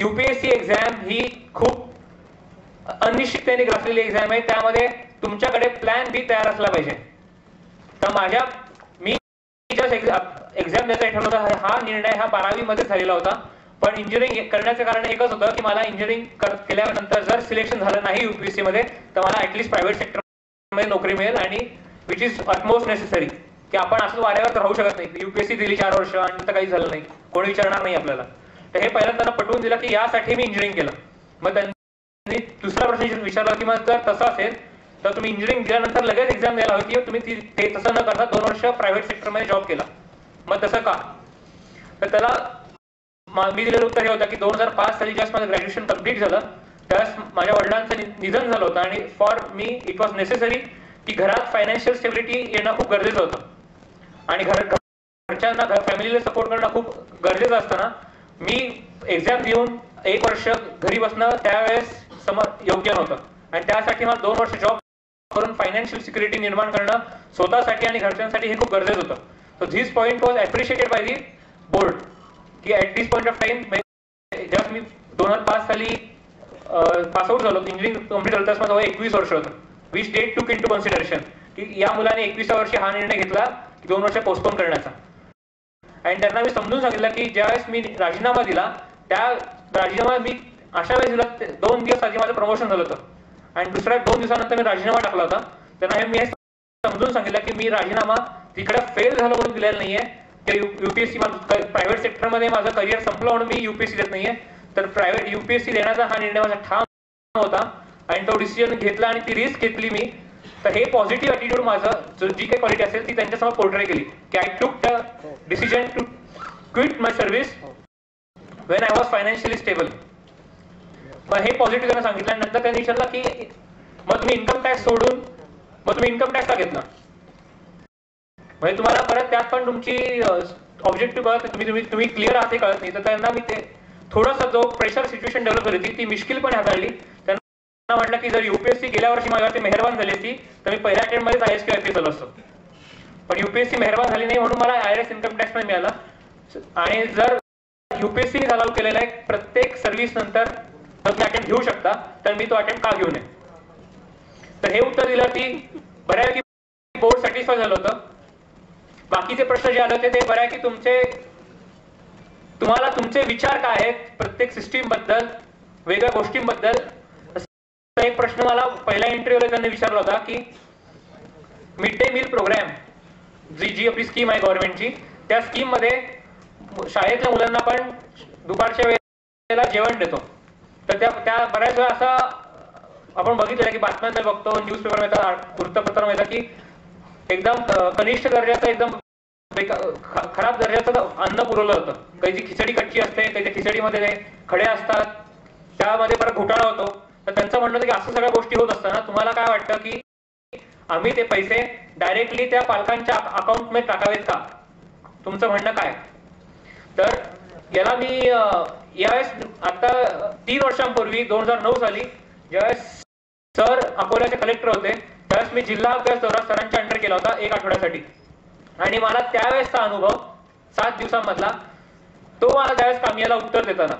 UPSC एक्झाम ही खूप अनिश्चिततेने ग्रासलेली एक्झाम आहे. त्यामध्ये तुमच्याकडे प्लॅन बी तयार असला पाहिजे. तर मी जस्ट एक्झाम द्यायचा ठरवलं होतं. हा निर्णय हा 12वी मध्ये झालेला होता. पण इंजिनिअरिंग करण्याचं कारण एकच होतं की मला इंजिनिअरिंग केल्यानंतर जर सिलेक्शन झालं नाही UPSC मध्ये तर मला ऍटलीस्ट प्रायव्हेट सेक्टर मध्ये नोकरी मिळेल, आणि विच इज अटमोस्ट नेसेसरी. की आपण असं वाऱ्यावर राहू शकत नाही. UPSC दिली 4 वर्ष आणि तर काही झालं नाही, कोणी विचारणार नाही आपल्याला. तर हे पहिल्यांदा त्यांना पटवून दिलं की यासाठी मी इंजिनिअरिंग केलं. मग त्यांनी दुसरा प्रश्न विचारला की मग जर तसं असेल तर तुम्ही इंजिनिअरिंग दिल्यानंतर लगेच एक्झाम द्यायला हवी, की तुम्ही ते तसं न करता 2 वर्ष प्रायव्हेट सेक्टरमध्ये जॉब केला. मग तसं का? तर त्याला मी दिलेलं उत्तर हे होतं की 2005 साली जस्ट माझं ग्रॅज्युएशन कम्प्लीट झालं. त्यावेळेस माझ्या वडिलांचं निधन झालं होतं, आणि for me it was necessary की घरात फायनान्शियल स्टेबिलिटी येणं खूप गरजेचं होतं, आणि घरच्यांना फॅमिलीला सपोर्ट करणं खूप गरजेचं असताना मी एक्झाम देऊन 1 वर्ष घरी बसणं त्यावेळेस योग्य नव्हतं. आणि त्यासाठी मला 2 वर्ष जॉब करून फायनान्शियल सिक्युरिटी निर्माण करणं स्वतःसाठी आणि घरच्यांसाठी हे खूप गरजेचं होतं. So this point was appreciated by the board की at this point of time जेव्हा मी 2005 साली पासआउट झालो, इंजिनिअरिंग कम्प्लीट झालं, त्यास माझं वय 21 वर्ष होतं. वी स्टेट टूक इन टू कन्सिडरेशन की या मुलाने 21व्या वर्षी हा निर्णय घेतला की 2 वर्ष पोस्टपोन करण्याचा. आणि त्यांना मी समजून सांगितलं की ज्यावेळेस मी राजीनामा दिला त्या राजीनामा मी अशा वेळेस दिला 2 दिवस आधी माझं प्रमोशन झालं होतं, आणि दुसऱ्या 2 दिवसानंतर मी राजीनामा टाकला होता. त्यांना मी समजून सांगितलं की मी राजीनामा तिकडे फेल झालो म्हणून दिलेला नाहीये, ते UPSC प्रायव्हेट सेक्टरमध्ये माझं करिअर संपलं म्हणून मी UPSC देत नाहीये. तर प्रायव्हेट UPSC देण्याचा हा निर्णय माझा ठाम होता, आणि तो डिसिजन घेतला आणि ती रिस्क घेतली मी. तर हे पॉझिटिव्ह ॲटिट्यूड माझं जी काही क्वालिटी असेल ती त्यांच्यासमोर पोर्ट्रे केली की I took the decision to quit my service when I was financially stable. मग हे पॉझिटिव्ह त्यांना सांगितलं. आणि नंतर त्यांनी विचारलं की मग तुम्ही इन्कम टॅक्स सोडून मग तुम्ही इन्कम टॅक्स का घेतला, म्हणजे तुम्हाला परत त्यात पण तुमची ऑब्जेक्टिव्ह कळत, तुम्ही क्लिअर आहात हे कळत नाही. तर त्यांना मी ते थोडंसं जो प्रेशर सिच्युएशन डेव्हलप झाली होती ती मिश्किलपणे हाताळली. त्यांना म्हटलं की जर UPSC गेल्या वर्षी माझ्यावरती मेहरबान झाली असती तर मी पहिल्या अटेम्प्ट मध्येच IAS IPS झालो असतो. पण UPSC मेहरबान झाली नाही म्हणून मला IRS इन्कम टॅक्स नाही मिळाला. आणि जर UPSC अलाउ केलेला आहे प्रत्येक सर्व्हिस नंतर तुम्ही अटेम्प्ट घेऊ शकता, तर मी तो अटेम्प्ट का घेऊ नये. तर हे उत्तर दिलं की बऱ्यापैकी बोर्ड सॅटिस्फाय झालं होतं. बाकीचे प्रश्न जे आले होते ते बऱ्यापैकी तुम्हाला तुमचे विचार काय आहेत प्रत्येक सिस्टीम बद्दल, वेगळ्या गोष्टींबद्दल. एक प्रश्न मला पहिल्या इंटरव्ह्यूला त्यांनी विचारला होता की मिड डे मील प्रोग्राम जी आपली स्कीम आहे गव्हर्नमेंटची, त्या स्कीम मध्ये शाळेतल्या मुलांना पण दुपारच्या वेळेला जेवण देतो. तर त्या बऱ्याच वेळा असा आपण बघितलं की बातम्यात बघतो, न्यूजपेपर मिळतात, वृत्तपत्र मिळतात की एकदम कनिष्ठ दर्जाचं एकदम खराब दर्जाचं अन्न पुरवलं होतं. काही खिचडी कच्ची असते, काही खिचडीमध्ये खडे असतात, त्यामध्ये परत घोटाळा होतो. तर त्यांचं म्हणणं होतं की असं सगळ्या गोष्टी होत असताना तुम्हाला काय वाटतं की आम्ही ते पैसे डायरेक्टली त्या पालकांच्या अकाउंटमध्ये टाकावेत का, तुमचं म्हणणं काय. तर याला मी यावेळेस आता 3 वर्षांपूर्वी 2009 साली ज्यावेळेस सर अकोल्याचे कलेक्टर होते त्यावेळेस मी जिल्हा अभ्यास दौरा सरांच्या अंडर केला होता 1 आठवड्यासाठी. आणि मला त्यावेळेसचा अनुभव 7 दिवसांमधला तो मला त्यावेळेस कामी याला उत्तर देताना,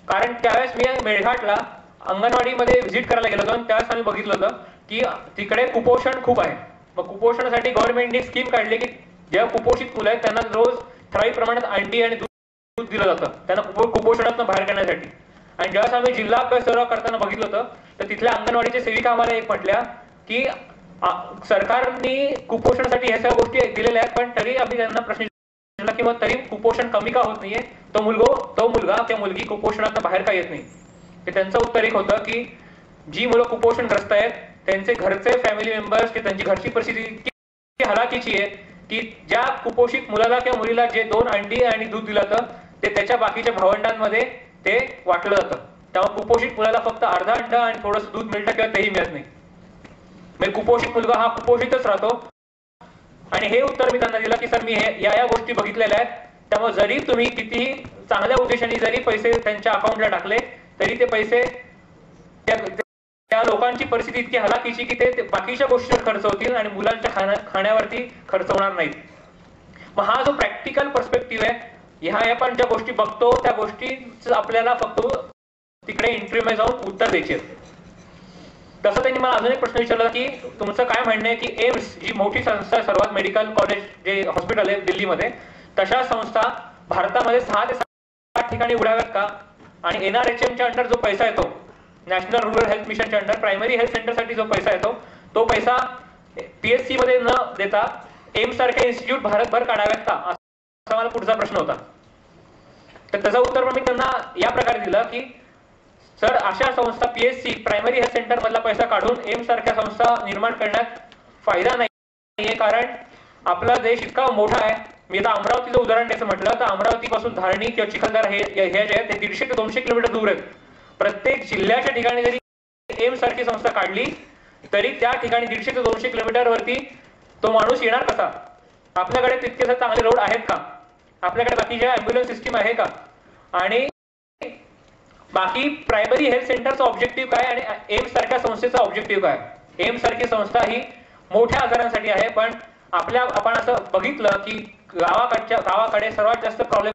कारण त्यावेळेस मी मेळघाटला अंगणवाडीमध्ये व्हिजिट करायला गेलो होतो आणि त्यावेळेस आम्ही बघितलं होतं की तिकडे कुपोषण खूप आहे. मग कुपोषणासाठी गव्हर्नमेंटने स्कीम काढली की जेव्हा कुपोषित मुलं आहेत त्यांना रोज ठराविक प्रमाणात अंडी आणि दूध दिलं जातं त्यांना कुपोषणातून बाहेर काढण्यासाठी. आणि ज्यावेळेस आम्ही जिल्हा अभ्यास दौरा करताना बघितलं होतं तर तिथल्या अंगणवाडीच्या सेविका आम्हाला एक म्हटल्या की सरकारने कुपोषणासाठी ह्या सगळ्या गोष्टी दिलेल्या आहेत, पण तरी आम्ही त्यांना प्रश्न विचारला की मग तरी कुपोषण कमी का होत नाहीये, तो मुलगा त्या मुलगी कुपोषणातून बाहेर का येत नाही. ते त्यांचं उत्तर एक होतं की जी मुलं कुपोषणग्रस्त आहेत त्यांचे घरचे फॅमिली मेंबर्स की त्यांची घरची परिस्थिती इतकी हलाखीची आहे की ज्या कुपोषित मुलाला किंवा मुलीला जे 2 अंडी आणि दूध दिलं जातं ते त्याच्या बाकीच्या भावंडांमध्ये ते वाटलं जातं. त्यामुळे कुपोषित मुलाला फक्त अर्धा अंडा आणि थोडंसं दूध मिळतं किंवा तेही मिळत नाही. म्हणजे कुपोषित मुलगा हा कुपोषितच राहतो. आणि हे उत्तर मी त्यांना दिलं की सर मी या गोष्टी बघितलेल्या आहेत, त्यामुळे जरी तुम्ही कितीही चांगल्या उद्देशाने जरी पैसे त्यांच्या अकाउंटला टाकले तरी ते पैसे त्या लोकांची परिस्थिती इतकी हलाखीची की ते बाकीच्या गोष्टीवर खर्च होतील आणि मुलांच्या खाण्यावरती खर्च होणार नाहीत. मग हा जो प्रॅक्टिकल पर्स्पेक्टिव्ह आहे, ह्या आपण ज्या गोष्टी बघतो त्या गोष्टी आपल्याला फक्त तिकडे इंटरव्ह्यू जाऊन उत्तर द्यायचे. तसं त्यांनी मला अजून एक प्रश्न विचारला की तुमचं काय म्हणणं आहे की एम्स जी मोठी संस्था आहे, सर्वात मेडिकल कॉलेज जे हॉस्पिटल आहे दिल्लीमध्ये, तशा संस्था भारतामध्ये 6 ते 7 ठिकाणी उघडाव्यात का? आणि NRHMच्या अंडर जो पैसा येतो, नॅशनल रुरल हेल्थ मिशनच्या अंडर प्रायमरी हेल्थ सेंटरसाठी जो पैसा येतो तो पैसा PSC मध्ये न देता एम्स सारख्या इन्स्टिट्यूट भारतभर काढाव्यात का, असा मला पुढचा प्रश्न होता. तर त्याचं उत्तर मी त्यांना या प्रकारे दिलं की सर, अशा संस्था PSC प्रायमरी हेल्थ सेंटर मधला पैसा काढून एम्स सारख्या संस्था निर्माण करण्यात फायदा नाहीये, कारण आपला देश इतका मोठा आहे. मी आता अमरावतीचं उदाहरण द्यायचं म्हटलं तर अमरावती पासून धारणी किंवा चिखलदरा हे जे आहेत ते 150 ते 200 किलोमीटर दूर आहेत. प्रत्येक जिल्ह्याच्या ठिकाणी जरी एम्स सारखी संस्था काढली तरी त्या ठिकाणी 150 ते 200 किलोमीटर वरती तो माणूस येणार कसा? आपल्याकडे तितकेच चांगले रोड आहेत का? आपल्याकडे बाकीचे ॲम्ब्युलन्स सिस्टीम आहे का? आणि बाकी प्रायमरी हेल्थ सेंटरचा ऑब्जेक्टिव्ह काय आणि एम्स सारख्या संस्थेचा ऑब्जेक्टिव्ह काय? एम्स सारखी संस्था ही मोठ्या आजारांसाठी आहे, पण आपण असं बघितलं की गावाकडे सर्वात जास्त प्रॉब्लेम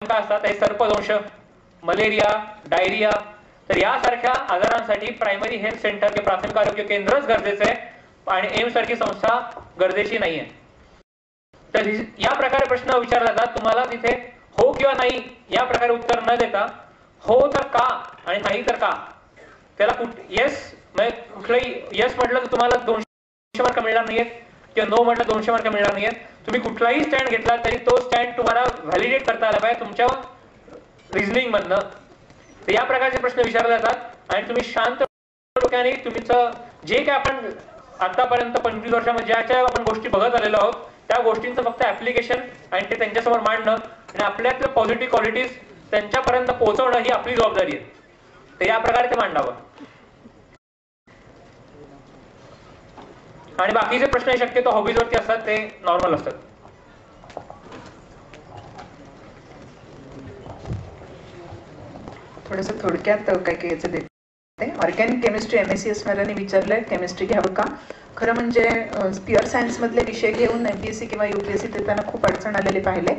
काय असतात? ते सर्पदंश, मलेरिया, डायरिया. तर यासारख्या आजारांसाठी प्रायमरी हेल्थ सेंटर किंवा प्राथमिक आरोग्य केंद्रच गरजेचं आहे आणि एम्स सारखी संस्था गरजेची नाहीये. तर या प्रकारे प्रश्न विचारला जातात. तुम्हाला तिथे हो किंवा नाही या प्रकारे उत्तर न देता हो तर का आणि नाही तर का, त्याला येस कुठलंही येस म्हटलं तर तुम्हाला 200 मार्क मिळणार नाहीयेत किंवा नो म्हटलं 200 मार्क मिळणार नाहीयेत. तुम्ही कुठलाही स्टँड घेतला तरी तो स्टँड तुम्हाला व्हॅलिडेट करता आला पाहिजे तुमच्या रिझनिंग मधनं. तर या प्रकारचे प्रश्न विचारले जातात आणि तुम्ही शांत डोक्याने तुमचं जे काय आपण आतापर्यंत 25 वर्षामध्ये ज्या आपण गोष्टी बघत आलेलो आहोत त्या गोष्टींचं फक्त ऍप्लिकेशन आणि ते त्यांच्यासमोर मांडणं आणि आपल्यातल्या पॉझिटिव्ह क्वालिटीज त्यांच्यापर्यंत पोहोचवणं ही आपली जबाबदारी आहे. तर या प्रकारे ते मांडावं. आणि बाकीचे प्रश्न शक्यतो हॉबीजवरती असतात, ते नॉर्मल असतात. थोडंसं थोडक्यात काय काय याचं देते. ऑर्गॅनिक केमिस्ट्री MSc असणाऱ्यांनी विचारलंय केमिस्ट्री घ्यावं का? खरं म्हणजे प्युअर सायन्स मधले विषय घेऊन MPSC किंवा UPSC देताना खूप अडचण आलेली पाहिले.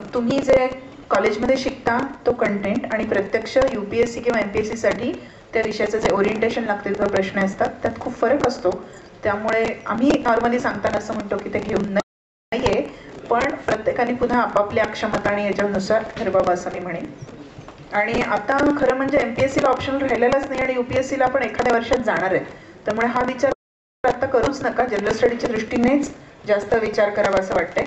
तुम्ही जे कॉलेजमध्ये शिकता तो कंटेंट आणि प्रत्यक्ष UPSC किंवा MPSC साठी त्या विषयाचं जे ओरिएंटेशन लागते किंवा प्रश्न असतात त्यात खूप फरक असतो. त्यामुळे आम्ही नॉर्मली सांगताना असं म्हणतो की ते घेऊन नाहीये, पण प्रत्येकाने पुन्हा आपापल्या क्षमता आणि याच्यानुसार ठरवावं असं मी म्हणेन. आणि आता खरं म्हणजे MPSC ला ऑप्शनल राहिलेलाच नाही आणि UPSC ला आपण एखाद्या वर्षात जाणार आहे. त्यामुळे हा विचार आता करूच नका. जनरल स्टडीच्या दृष्टीनेच जास्त विचार करावा असं वाटतंय.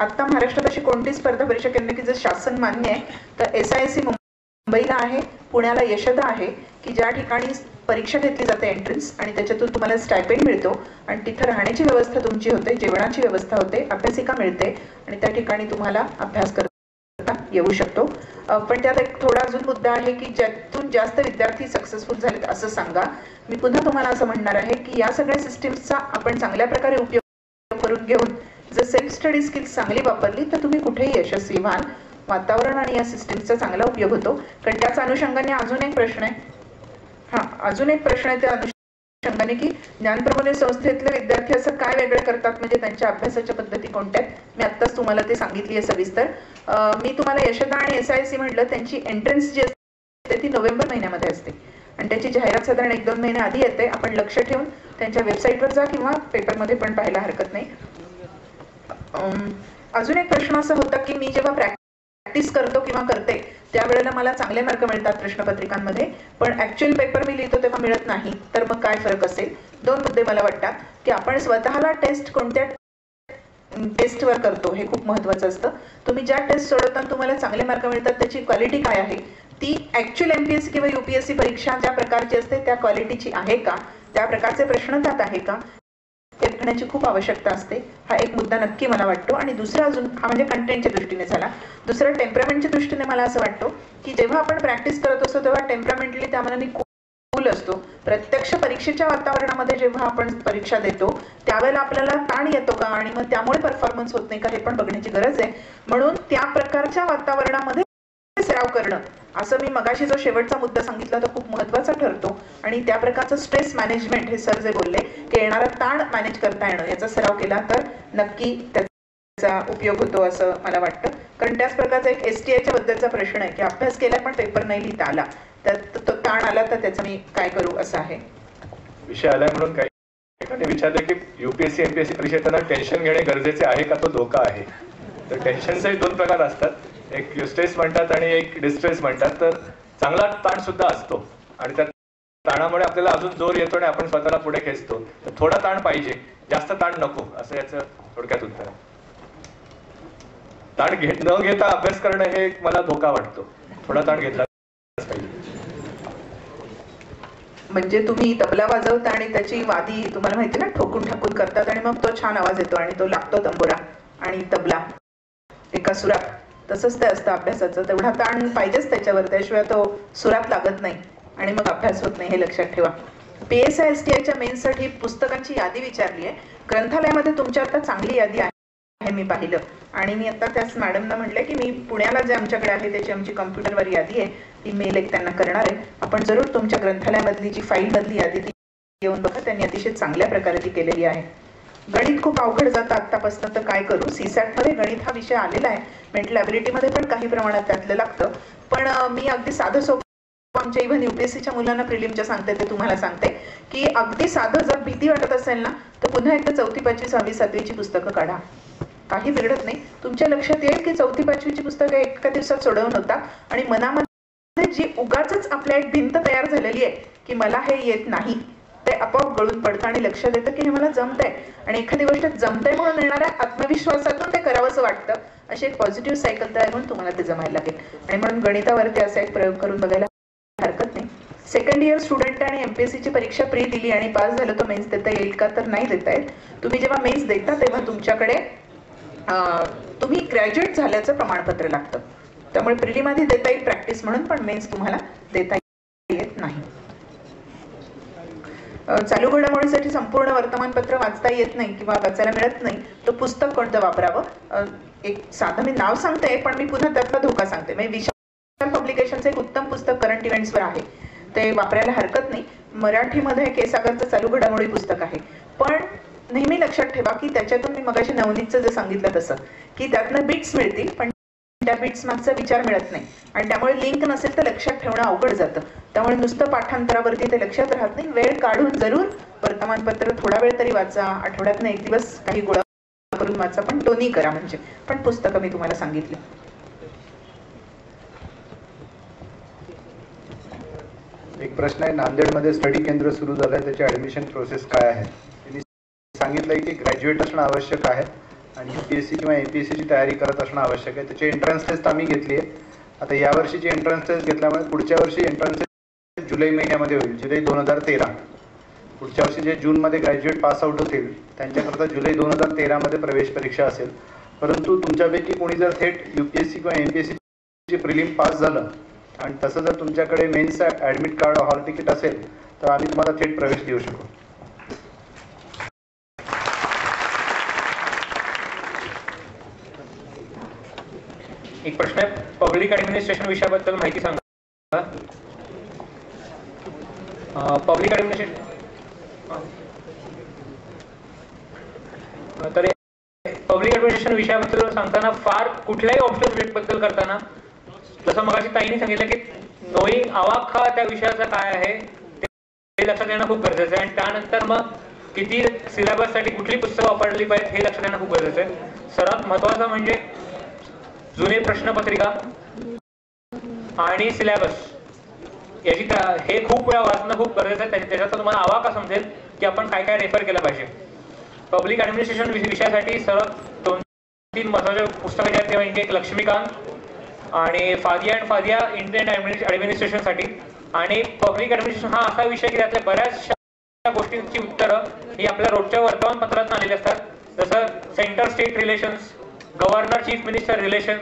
आता महाराष्ट्रात अशी कोणती स्पर्धा परीक्षा केंद्र की जर शासन मान्य आहे तर SISC मुंबईला आहे, पुण्याला यशदा आहे की ज्या ठिकाणी परीक्षा घेतली जाते एंट्रन्स आणि त्याच्यातून तुम्हाला स्टायपेंड मिळतो आणि तिथं राहण्याची व्यवस्था तुमची होते, जेवणाची व्यवस्था होते, अभ्यासिका मिळते आणि त्या ठिकाणी तुम्हाला अभ्यास करता येऊ शकतो. पण त्यात एक थोडा अजून मुद्दा आहे की ज्यातून जास्त विद्यार्थी सक्सेसफुल झालेत असं सांगा. मी पुन्हा तुम्हाला असं म्हणणार आहे की या सगळ्या सिस्टीम्सचा आपण चांगल्या प्रकारे उपयोग करून घेऊन जर सेल्फ स्टडी स्किल्स चांगली वापरली तर तुम्ही कुठेही यशस्वी व्हाल. वातावरण आणि या सिस्टीमचा चांगला उपयोग होतो. कारण त्याच अनुषंगाने अजून एक प्रश्न आहे त्या अनुषंगाने की ज्ञानप्रबोधिनी संस्थेतले विद्यार्थी असं काय वेगळं करतात, म्हणजे त्यांच्या अभ्यासाच्या पद्धती कोणत्या आहेत. मी आत्ताच तुम्हाला ते सांगितली आहे सविस्तर. मी तुम्हाला यशदा आणि SISC म्हटलं त्यांची एंट्रन्स जी असते ती नोव्हेंबर महिन्यामध्ये असते आणि त्याची जाहिरात साधारण 1-2 महिने आधी येते. आपण लक्ष ठेवून त्यांच्या वेबसाईटवर जा किंवा पेपरमध्ये पण पाहायला हरकत नाही. अजून एक प्रश्न असा होता की मी जेव्हा प्रॅक्टिस करतो किंवा करते त्यावेळेला मला चांगले मार्क मिळतात प्रश्नपत्रिकांमध्ये, पण ऍक्च्युअल पेपर मी लिहितो तेव्हा मिळत नाही, तर मग काय फरक असेल? 2 मुद्दे मला वाटतात की आपण स्वतःला टेस्ट कोणत्या टेस्टवर करतो हे खूप महत्त्वाचं असतं. तुम्ही ज्या टेस्ट सोडवताना तुम्हाला चांगले मार्क मिळतात त्याची क्वालिटी काय आहे, ती ऍक्च्युअल MPSC किंवा UPSC परीक्षा ज्या प्रकारची असते त्या क्वालिटीची आहे का, त्या प्रकारचे प्रश्न त्यात आहे का, हे बघण्याची खूप आवश्यकता असते. हा एक मुद्दा नक्की मला वाटतो. आणि दुसरा अजून हा म्हणजे कंटेंटच्या दृष्टीने झाला. दुसरं टेम्परामेंटच्या दृष्टीने मला असं वाटतं की जेव्हा आपण प्रॅक्टिस करत असतो तेव्हा टेम्परामेंटली त्या मनाने कूल असतो, प्रत्यक्ष परीक्षेच्या वातावरणामध्ये जेव्हा आपण परीक्षा देतो त्यावेळेला आपल्याला ताण येतो का आणि मग त्यामुळे परफॉर्मन्स होत नाही का हे पण बघण्याची गरज आहे. म्हणून त्या प्रकारच्या वातावरणामध्ये सराव करणं, असं मी मगाशी जो शेवटचा मुद्दा सांगितला तो खूप महत्त्वाचा ठरतो. आणि त्या प्रकारचं स्ट्रेस मॅनेजमेंट, हे सर जे बोलले की येणारा ताण मॅनेज करता येणं, याचा सराव केला तर नक्की त्याचा उपयोग होतो असं मला वाटतं. कारण त्याच प्रकारचा एक STIच्या बद्दलचा प्रश्न आहे की अभ्यास केला पण पेपर नाही लिहिता आला, तर तो ताण आला तर त्याचं मी काय करू असं आहे. विषय आलाय म्हणून काही एकाने विचारलं की UPSC MPSC परीक्षेत टेन्शन घेणे गरजेचे आहे का, तो धोका आहे. तर टेन्शनचे 2 प्रकार असतात, एक स्ट्रेस म्हणतात आणि एक डिस्ट्रेस म्हणतात. तर चांगला ताण सुद्धा असतो आणि त्या ताणामुळे आपल्याला अजून जोर येतो आणि आपण स्वतःला पुढे खेचतो. तर थोडा ताण पाहिजे, जास्त ताण नको, असं याचं थोडक्यात उत्तर आहे. ताण न घेता अभ्यास करणं हे मला धोका वाटतो. थोडा ताण घेतला पाहिजे. म्हणजे तुम्ही तबला वाजवता आणि त्याची वादी तुम्हाला माहिती ना ठोकून ठाकून करतात आणि मग तो छान आवाज येतो आणि तो लागतो तंबोरा आणि तबला एका सुरात. तसंच ते असतं अभ्यासाचं, तेवढा ताण पाहिजेच त्याच्यावर, त्याशिवाय तो सुरात लागत नाही आणि मग अभ्यास होत नाही, हे लक्षात ठेवा. PSI STIच्या मेन्ससाठी पुस्तकांची यादी विचारली आहे. ग्रंथालयामध्ये तुमच्या आता चांगली यादी आहे, मी पाहिलं. आणि मी आता त्याच मॅडमना म्हटलं की मी पुण्याला जे आमच्याकडे आहे त्याची आमची कम्प्युटरवर यादी आहे, ती मेल एक त्यांना करणार आहे. आपण जरूर तुमच्या ग्रंथालयामधली जी फाईलमधली यादी ती येऊन बघा, त्यांनी अतिशय चांगल्या प्रकारे ती केलेली आहे. गणित खूप अवघड जातं आत्तापासून, तर काय करू. CSAT मध्ये गणित हा विषय आलेला आहे, मेंटल ॲबिलिटीमध्ये पण काही प्रमाणात त्यातलं लागतं. पण मी अगदी साधं सोपं आमच्या इव्हन UPSCच्या मुलांना प्रिलिमच्या सांगते ते तुम्हाला सांगते की अगदी साधं जर भीती वाटत असेल ना तर पुन्हा एकदा 4थी 5वी 6वी 7वीची पुस्तकं काढा, काही बिघडत नाही. तुमच्या लक्षात येईल की 4थी 5वीची पुस्तकं एका दिवसात सोडवून होतात आणि मनामध्ये जी उगाचच आपल्या एक भिंत तयार झालेली आहे की मला हे येत नाही, ते आपोआप गळून पडतं आणि लक्षात येतं की हे मला जमतंय. आणि एखादी गोष्ट जमतंय म्हणून येणाऱ्या आत्मविश्वासातून ते करावंसं वाटतं. अशी एक पॉझिटिव्ह सायकल तयार होऊन तुम्हाला ते जमायला लागेल. आणि म्हणून गणितावरती असा एक प्रयोग करून बघायला हरकत नाही. सेकंड इयर स्टुडंट आणि MPSCची परीक्षा प्री दिली आणि पास झालं तर मेन्स देता येईल का, तर नाही देता येईल. तुम्ही जेव्हा मेन्स देता तेव्हा तुमच्याकडे तुम्ही ग्रॅज्युएट झाल्याचं प्रमाणपत्र लागतं. त्यामुळे प्रिलिम आधी देता येईल प्रॅक्टिस म्हणून, पण मेन्स तुम्हाला देता येत नाही. चालू घडामोडीसाठी संपूर्ण वर्तमानपत्र वाचता येत नाही किंवा वाचायला मिळत नाही, तर पुस्तक कोणतं वापरावं. एक साधं मी नाव सांगते पण मी पुन्हा त्यातला धोका सांगते. म्हणजे विशाल पब्लिकेशनचं एक उत्तम पुस्तक करंट इव्हेंट्सवर आहे, ते वापरायला हरकत नाही. मराठीमध्ये केसागरचं चालू घडामोडी पुस्तक आहे. पण नेहमी लक्षात ठेवा की त्याच्यातून मी मगाशी नवनीतचं जे सांगितलं तसं की त्यातनं बिट्स मिळतील पण त्या बिट्स मागचा विचार मिळत नाही आणि त्यामुळे लिंक नसेल तर लक्षात ठेवणं अवघड जातं. त्यामुळे नुसतं पाठांतरावरती ते लक्षात राहत नाही. वेळ काढून जरूर वर्तमानपत्र थोडा वेळ तरी वाचा, आठवड्यातनं एक दिवस काही गोळा करून वाचा, पण दोन्ही करा म्हणजे. पण पुस्तकं मी तुम्हाला सांगितली. एक प्रश्न आहे, नांदेडमध्ये स्टडी केंद्र सुरू झालं आहे, त्याची ॲडमिशन प्रोसेस काय आहे. त्यांनी सांगितलं की ग्रॅज्युएट असणं आवश्यक आहे आणि UPSC किंवा APSCची तयारी करत असणं आवश्यक आहे. त्याची एंट्रन्स टेस्ट आम्ही घेतली आहे. आता यावर्षीची एंट्रन्स टेस्ट घेतल्यामुळे पुढच्या वर्षी एंट्रन्स टेस्ट जुलै महिन्यामध्ये होईल, जुलै 2013. पुढच्या वर्षी जे जूनमध्ये ग्रॅज्युएट पास आउट होतील त्यांच्याकरता जुलै 2013मध्ये प्रवेश परीक्षा असेल. परंतु तुमच्यापैकी कोणी जर थेट UPSC किंवा MPSCची प्रिलिम पास झालं आणि तसं जर तुमच्याकडे मेन्सचं ॲडमिट कार्ड हॉल तिकीट असेल तर आम्ही तुम्हाला थेट प्रवेश देऊ शकू. एक प्रश्न आहे, पब्लिक ॲडमिनिस्ट्रेशन विषयाबद्दल माहिती सांगा. पब्लिक ॲडमिनिस्ट्रेशन तर पब्लिक ॲडमिनिस्ट्रेशन विषयाबद्दल सांगताना फार कुठल्याही ऑप्शनल सब्जेक्टबद्दल करताना जसं मगाशी ताईंनी सांगितलं की नोईंग आवाका त्या विषयाचा काय आहे ते लक्षात येणं खूप गरजेचं आहे. आणि त्यानंतर मग किती सिलेबससाठी कुठली पुस्तकं वापरली पाहिजेत हे लक्षात येणं खूप गरजेचं आहे. सर्वात महत्त्वाचं म्हणजे जुने प्रश्नपत्रिका आणि सिलेबस याची हे खूप वेळा वाचणं खूप गरजेचं आहे. त्याच्यात तुम्हाला आवाका समजेल की आपण काय काय रेफर केलं पाहिजे. पब्लिक ॲडमिनिस्ट्रेशन विषयासाठी सर्वात 2-3 महत्त्वाचे पुस्तकं जे आहेत ते म्हणजे एक लक्ष्मीकांत आणि फादिया अँड फादिया इंडियन ॲडमिनिस्ट्रेशनसाठी. आणि पब्लिक ॲडमिनिस्ट्रेशन हा असा विषय की त्यातल्या बऱ्याचशा गोष्टींची उत्तरं ही आपल्या रोजच्या वर्तमानपत्रातून आलेली असतात. जसं centre state relations, governor chief minister relation,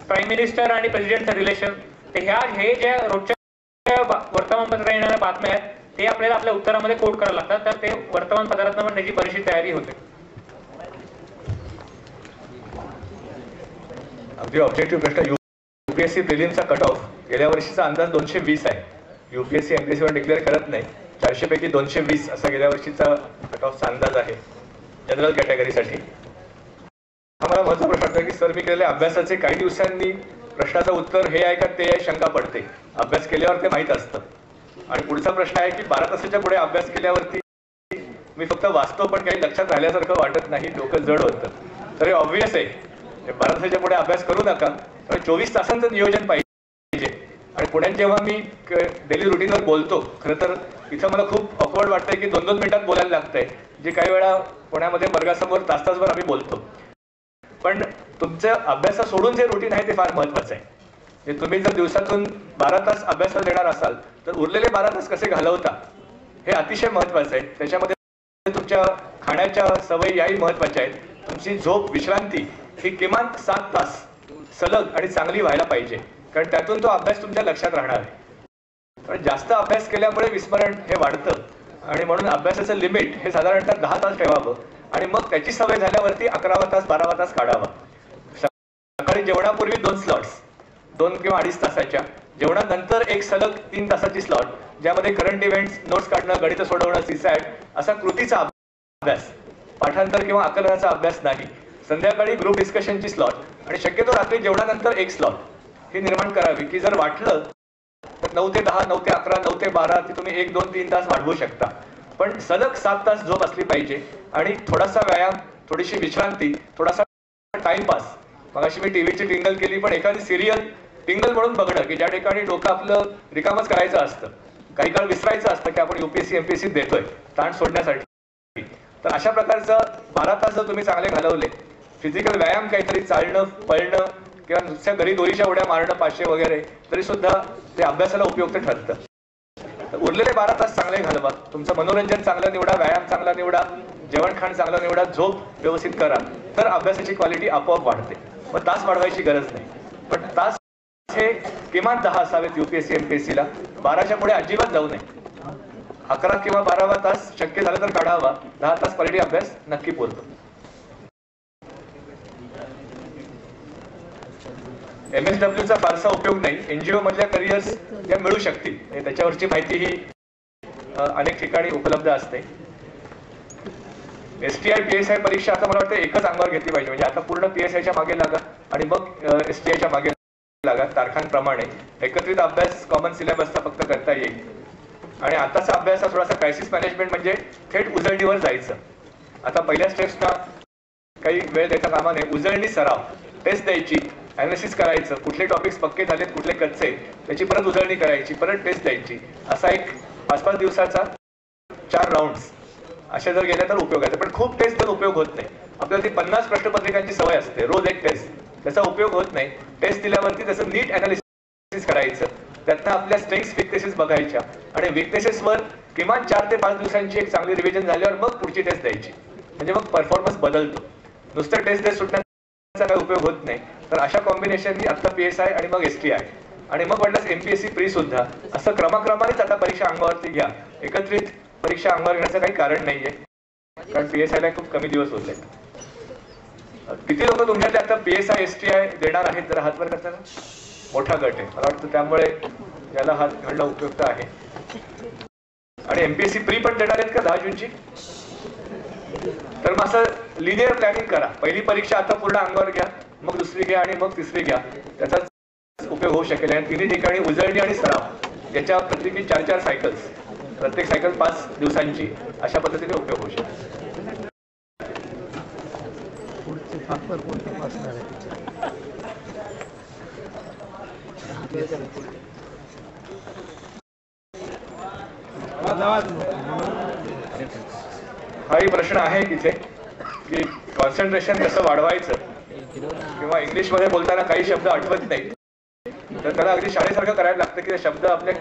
prime minister आणि प्रेसिडेंटचं रिलेशन. तर हे ज्या रोजच्या वर्तमानपत्रात येणाऱ्या बातम्या आहेत ते आपल्याला आपल्या उत्तरामध्ये कोट करायला लागतात, तर ते वर्तमानपत्रातून पण त्याची बरीचशी तयारी होते. अगदी ऑब्जेक्टिव्ह प्रश्न. यूपीएससी प्रिलिमचा कट ऑफ गेल्या वर्षीचा अंदाज 220 आहे. यूपीएससी एमपीएससी वर डिक्लेअर करत नाही. 400 पैकी 220 असा गेल्या वर्षीचा कट ऑफचा अंदाज आहे जनरल कॅटेगरीसाठी. हा मला महत्त्वाचा प्रश्न वाटतो की सर, मी केलेल्या अभ्यासाचे काही दिवसांनी प्रश्नाचं उत्तर हे आहे का ते आहे शंका पडते. अभ्यास केल्यावर ते माहीत असतं. आणि पुढचा प्रश्न आहे की 12 तासाच्या पुढे अभ्यास केल्यावरती मी फक्त वाचतो पण काही लक्षात राहिल्यासारखं वाटत नाही, डोकं जड होतं. तर हे ऑब्व्हियस आहे, 12 तासाच्या पुढे अभ्यास करू नका. तर 24 तासांचं नियोजन पाहिजे. आणि पुण्यात जेव्हा मी डेली रुटीनवर बोलतो, खरं तर इथं मला खूप ऑकवर्ड वाटतंय की 2-2 मिनिटात बोलायला लागतंय, जे काही वेळा पुण्यामध्ये वर्गासमोर तास-तासभर आम्ही बोलतो. पण तुमचं अभ्यासा सोडून जे रुटीन आहे ते फार महत्त्वाचं आहे. म्हणजे तुम्ही जर दिवसातून 12 तास अभ्यासाला देणार असाल तर उरलेले 12 तास कसे घालवता हे अतिशय महत्त्वाचं आहे. त्याच्यामध्ये तुमच्या खाण्याच्या सवयी याही महत्त्वाच्या आहेत. तुमची झोप, विश्रांती ही किमान 7 तास सलग आणि चांगली व्हायला पाहिजे, कारण त्यातून तो अभ्यास तुमच्या लक्षात राहणार आहे. पण जास्त अभ्यास केल्यामुळे विस्मरण हे वाढतं आणि म्हणून अभ्यासाचं लिमिट हे साधारणतः 10 तास ठेवावं आणि मग त्याची सवय झाल्यावरती 11वा तास 12वा तास काढावा. सकाळी जेवणापूर्वी 2 स्लॉट्स, 2 किंवा 2.5 तासाच्या, जेवणानंतर एक सलग 3 तासाची स्लॉट, ज्यामध्ये करंट इव्हेंट्स, नोट्स काढणं, गणित सोडवणं, सीसॅट असा कृतीचा अभ्यास, पाठांतर किंवा आकलनाचा अभ्यास नाही. संध्याकाळी ग्रुप डिस्कशनची स्लॉट आणि शक्यतो रात्री जेवणानंतर एक स्लॉट ही निर्माण करावी की जर वाटलं तर 9 ते 10, 9 ते 11, 9 ते 12 ती तुम्ही 1, 2, 3 तास वाढवू शकता. पण सलग 7 तास झोप असली पाहिजे आणि थोडासा व्यायाम, थोडीशी विश्रांती, थोडासा टाइमपास. मगाशी मी टीव्हीची टिंगल केली, पण एखादी सिरियल टिंगल म्हणून बघणं की ज्या ठिकाणी डोकं आपलं रिकामच करायचं असतं, काही काळ विसरायचं असतं की आपण यूपीएससी एमपीएससी देतोय ताण सोडण्यासाठी. तर अशा प्रकारचं 12 तास जर तुम्ही चांगले घालवले, फिजिकल व्यायाम काहीतरी चालणं, पळणं किंवा नुसत्या घरी दोरीच्या उड्या मारणं 500 वगैरे, तरी सुद्धा ते अभ्यासाला उपयुक्त ठरतं. तर उरलेले 12 तास चांगले घालवा. तुमचं मनोरंजन चांगलं निवडा, व्यायाम चांगला निवडा, जेवण खाण चांगलं निवडा, झोप व्यवस्थित करा, तर अभ्यासाची क्वालिटी आपोआप वाढते. मग तास वाढवायची गरज नाही, पण तास हे किमान 10 असावेत यूपीएससी एमपीएससीला. 12च्या पुढे अजिबात जाऊ नये. 11 किंवा 12वा तास शक्य झालं तर काढावा. 10 तास क्वालिटी अभ्यास नक्की पुरतो. MSWचा फारसा उपयोग नाही. एनजीओ मधल्या करिअर्स या मिळू शकतील, त्याच्यावरची माहिती ही अनेक ठिकाणी उपलब्ध असते. STI PSI परीक्षा आता मला वाटतं एकच अंगावर घेतली पाहिजे. म्हणजे आता पूर्ण PSIच्या मागे लागा आणि मग STIच्या मागे लागा. तारखांप्रमाणे एकत्रित अभ्यास कॉमन सिलेबसचा फक्त करता येईल. आणि आताचा अभ्यास हा थोडासा क्रायसिस मॅनेजमेंट म्हणजे थेट उजळणीवर जायचं. आता पहिल्या स्टेप्सना काही वेळ देता कामा नये. उजळणी सराव, टेस्ट द्यायची, अनालिसिस करायचं, कुठले टॉपिक्स पक्के झालेत, कुठले कच्चे, त्याची परत उजळणी करायची, परत टेस्ट द्यायची. असा एक 5-5 दिवसाचा 4 राऊंड्स अशा जर गेल्या तर उपयोग आहे. पण खूप टेस्ट तर उपयोग होत नाही. आपल्याला ती 50 प्रश्नपत्रिकांची सवय असते, रोज एक टेस्ट, त्याचा उपयोग होत नाही. टेस्ट दिल्यावरती त्याचं नीट अनालिसिस करायचं, त्यातनं आपल्या स्ट्रेंग्स, विकनेसेस बघायच्या आणि विकनेसेसवर किमान 4 ते 5 दिवसांची एक चांगली रिव्हिजन झाल्यावर मग पुढची टेस्ट द्यायची. म्हणजे मग परफॉर्मन्स बदलतो. नुसतं टेस्ट देत सुटण्याचा काही उपयोग होत नाही. तर अशा कॉम्बिनेशननी आता PSI आणि मग STI आणि मग वाटल्यास MPSC प्री सुद्धा असं क्रमाक्रमानेच आता परीक्षा अंगावरती घ्या. एकत्रित परीक्षा अंगावर घेण्याचं काही कारण नाहीये, कारण PSI ला खूप कमी दिवस होते. किती लोक तुमच्यातले आता PSI STI देणार आहेत जरा हातवर करताना? मोठा गट आहे मला वाटतं, त्यामुळे याला हात घालणं उपयुक्त आहे. आणि MPSC प्री पण देणार आहेत का 10 जूनची? तर मग असं लिनियर प्लॅनिंग करा. पहिली परीक्षा आता पूर्ण अंगावर घ्या, मग दुसरी घ्या आणि मग तिसरी घ्या. त्याचा उपयोग होऊ शकेल. आणि तिन्ही ठिकाणी उजळणी आणि सराव याच्या प्रत्येकी 4-4 सायकल्स, प्रत्येक सायकल 5 दिवसांची, अशा पद्धतीने उपयोग होऊ शकेल. हाही प्रश्न आहे तिथे की कॉन्सन्ट्रेशन कसं वाढवायचं, किंवा इंग्लिश मध्ये बोलताना काही शब्द आठवत नाही तर त्याला अगदी शाळेसारखं करायला लागतं की ते शब्द आपले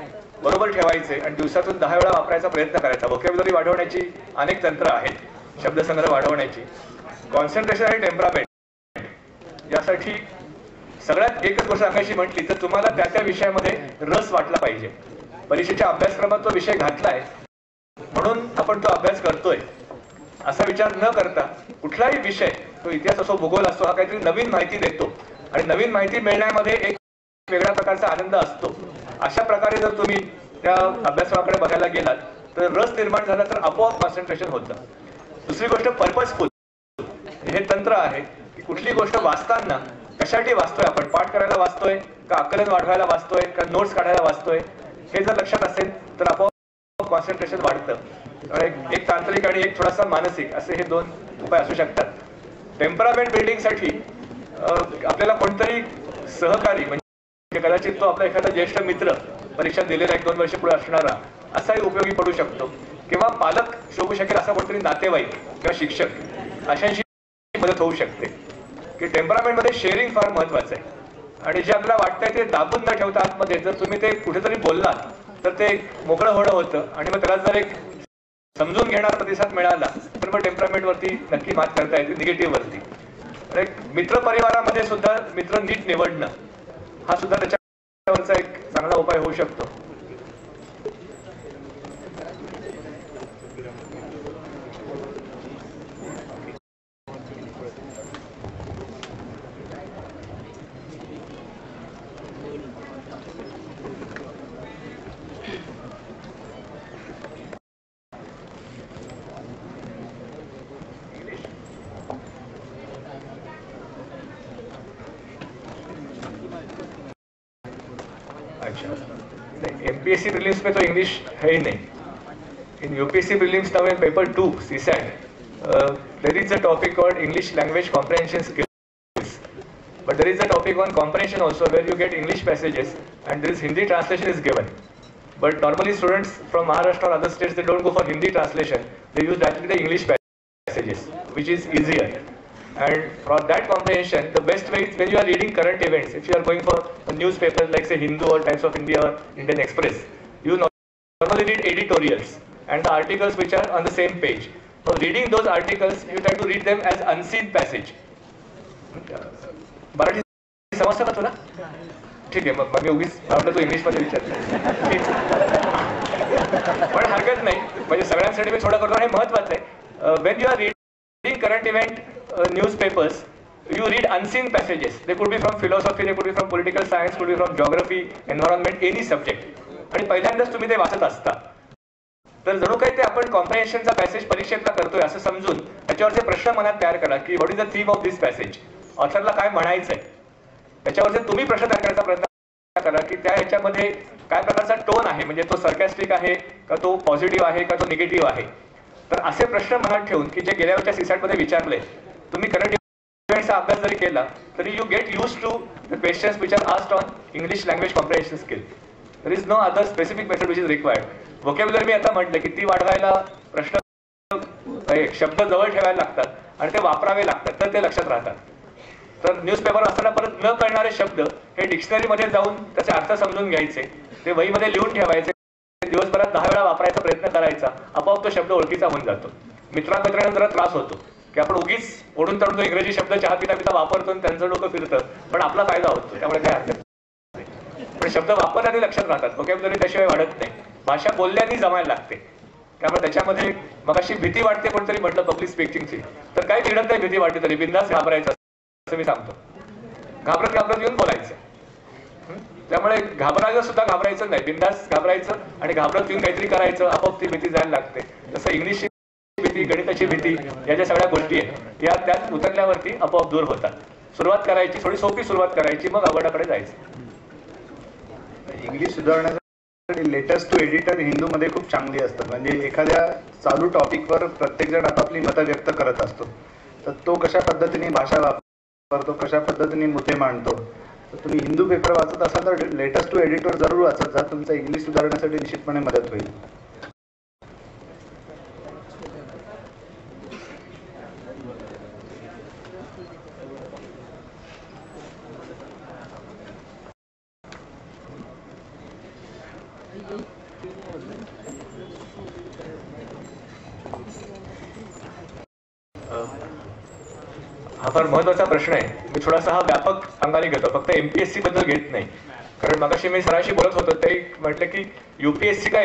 बरोबर ठेवायचे आणि दिवसातून 10 वेळा वापरायचा प्रयत्न करायचा. व्होकॅब्युलरी वाढवण्याची अनेक तंत्र आहेत, शब्दसंग्रह वाढवण्याची. कॉन्सन्ट्रेशन आणि टेम्परामेंट यासाठी सगळ्यात एकच गोष्ट सांगायची म्हटली तर तुम्हाला त्या विषयामध्ये रस वाटला पाहिजे. परीक्षेच्या अभ्यासक्रमात तो विषय घातलाय म्हणून आपण तो अभ्यास करतोय असा विचार न करता कुठलाही विषय, तो इतिहास असो भूगोल असो, हा काहीतरी नवीन माहिती देतो आणि नवीन माहिती मिळण्यामध्ये एक वेगळ्या प्रकारचा आनंद असतो. अशा प्रकारे जर तुम्ही त्या अभ्यासाकडे बघायला गेलात तर रस निर्माण झाला तर आपोआप कॉन्सन्ट्रेशन होतं. दुसरी गोष्ट पर्पजफुल, हे तंत्र आहे की कुठली गोष्ट वाचताना कशासाठी वाचतोय, आपण पाठ करायला वाचतोय का आकलन वाढवायला वाचतोय का नोट्स काढायला वाचतोय, हे जर लक्षात असेल तर आपोआप कॉन्सन्ट्रेशन वाढतं. एक तांत्रिक आणि एक थोडासा मानसिक असे हे दोन उपाय असू शकतात. टेम्परामेंट बिल्डिंगसाठी आपल्याला कोणतरी सहकारी, म्हणजे कदाचित तो आपला एखादा ज्येष्ठ मित्र, परीक्षा दिलेला 1-2 वर्ष पुढे असणारा, असाही उपयोगी पडू शकतो. किंवा पालक शोभू शकेल असा कोणतरी नातेवाईक किंवा शिक्षक, अशांशी मदत होऊ शकते. की टेम्परामेंटमध्ये शेअरिंग फार महत्वाचं आहे आणि जे आपल्याला वाटतंय ते दाबून न ठेवता आतमध्ये जर तुम्ही ते कुठेतरी बोललात तर ते मोकळं होणं होतं आणि मग त्याला जर एक समजून घेणारा प्रतिसाद मिळाला तर मग टेम्परामेंटवरती नक्की मात करता येते, निगेटिव्ह वरती. एक मित्र परिवारामध्ये सुद्धा मित्र नीट निवडणं हा सुद्धा त्याच्यावरचा एक चांगला उपाय होऊ शकतो. एमपीएससी प्रीलिम्स में तो इंग्लिश है ही नहीं. In UPSC prelims now in paper 2 CSAT there is a topic called English language comprehension skills, but there is a topic on comprehension also where you get English passages and there is Hindi translation is given. But normally students from Maharashtra or other states, they don't go for Hindi translation, they use directly the English passages, which is easier. And for that comprehension, the best way is when you are reading current events. If you are going for a newspaper like say Hindu or Times of India or Indian Express, you normally read editorials and the articles which are on the same page. For reading those articles, you try to read them as unseen passage. Marathi समजतं का तुला? ठीक आहे, मग मी उगीच आपलं तू इंग्लिशमध्ये विचारतो. पण हरकत नाही, म्हणजे सगळ्यांसाठी मी थोडं करतो, हे महत्वाचं आहे. When you are reading current event newspapers, you read unseen passages. They could be from philosophy, they could be from political science, could be from geography, environment, any subject. आणि पहिल्यांदाच तुम्ही ते वाचत असता तर जणू काही ते आपण कॉम्प्रिहेन्शनचा पॅसेज परीक्षेतला करतोय असं समजून त्याच्यावरचे प्रश्न मनात तयार करा की what is the theme of this passage, ऑथरला काय म्हणायचंय, त्याच्यावरचे तुम्ही प्रश्न तयार करायचा प्रयत्न करा की त्या ह्याच्यामध्ये काय प्रकारचा टोन आहे, म्हणजे तो सर्कॅस्टिक आहे का, तो पॉझिटिव्ह आहे का, तो निगेटिव्ह आहे. तर असे प्रश्न मनात ठेवून की जे गेल्या वर्षी CSAT मध्ये विचारले, तुम्ही करंट इव्हेंट्सचा अभ्यास जरी केला तरी you get use to the questions which are asked on English language comprehension skill. There is no other specific method which is required. Vocabulary मी आता म्हटलं की ती वाढवायला प्रश्न शब्द जवळ ठेवायला लागतात आणि ते वापरावे लागतात तर ते लक्षात राहतात. तर न्यूजपेपर असताना परत न कळणारे शब्द हे डिक्शनरीमध्ये जाऊन त्याचे अर्थ समजून घ्यायचे, ते वहीमध्ये लिहून ठेवायचे, दिवसभरात 10 वेळा वापरायचा प्रयत्न करायचा, आपोआप तो शब्द ओळखीचा होऊन जातो. मित्रांना जरा त्रास होतो की आपण उगीच ओढून तडून तो इंग्रजी शब्द चहा पिता वापरतो आणि त्यांचं डोकं फिरतं, पण आपला फायदा होतो, त्यामुळे काय हरकत नाही. पण शब्द वापरल्याने लक्षात राहतात, व्होकॅब्युलरी त्याशिवाय वाढत नाही. भाषा बोलल्याने जमायला लागते, त्यामुळे त्याच्यामध्ये मग अशी भीती वाटते. कोणतरी म्हटलं पब्लिक स्पीकिंगची, तर काही तिडत नाही भीती वाटते तरी बिंदास घाबरायचं असं मी सांगतो. घाबरत येऊन बोलायचं. त्यामुळे घाबरायला सुद्धा घाबरायचं नाही, बिंदास घाबरायचं आणि घाबरत येऊन काहीतरी करायचं, आपोआप ती भीती जायला लागते. तसं इंग्लिशची भीती, गणिताची भीती, या ज्या सगळ्या गोष्टी आहेत या त्यात उतरल्यावरती आपोआप दूर होतात. सुरुवात करायची, थोडी सोपी सुरुवात करायची, मग अवघडाकडे जायचं. इंग्लिश सुधारण्यासाठी लेटेस्ट टू एडिटर हिंदूमध्ये खूप चांगली असतात. म्हणजे एखाद्या चालू टॉपिकवर प्रत्येकजण आपापली मतं व्यक्त करत असतो, तर तो कशा पद्धतीने भाषा वापरतो, कशा पद्धतीने मुद्दे मांडतो. तर तुम्ही हिंदू पेपर वाचत असाल तर लेटेस्ट टू एडिटर जरूर वाचत जा, तुमचा इंग्लिश सुधारण्यासाठी निश्चितपणे मदत होईल. हा फार महत्वाचा प्रश्न आहे. मी थोडासा हा व्यापक अंगाने घेतो, फक्त MPSC बद्दल घेत नाही. कारण मगाशी मी सरांशी बोलत होतो, ते म्हटलं की UPSC का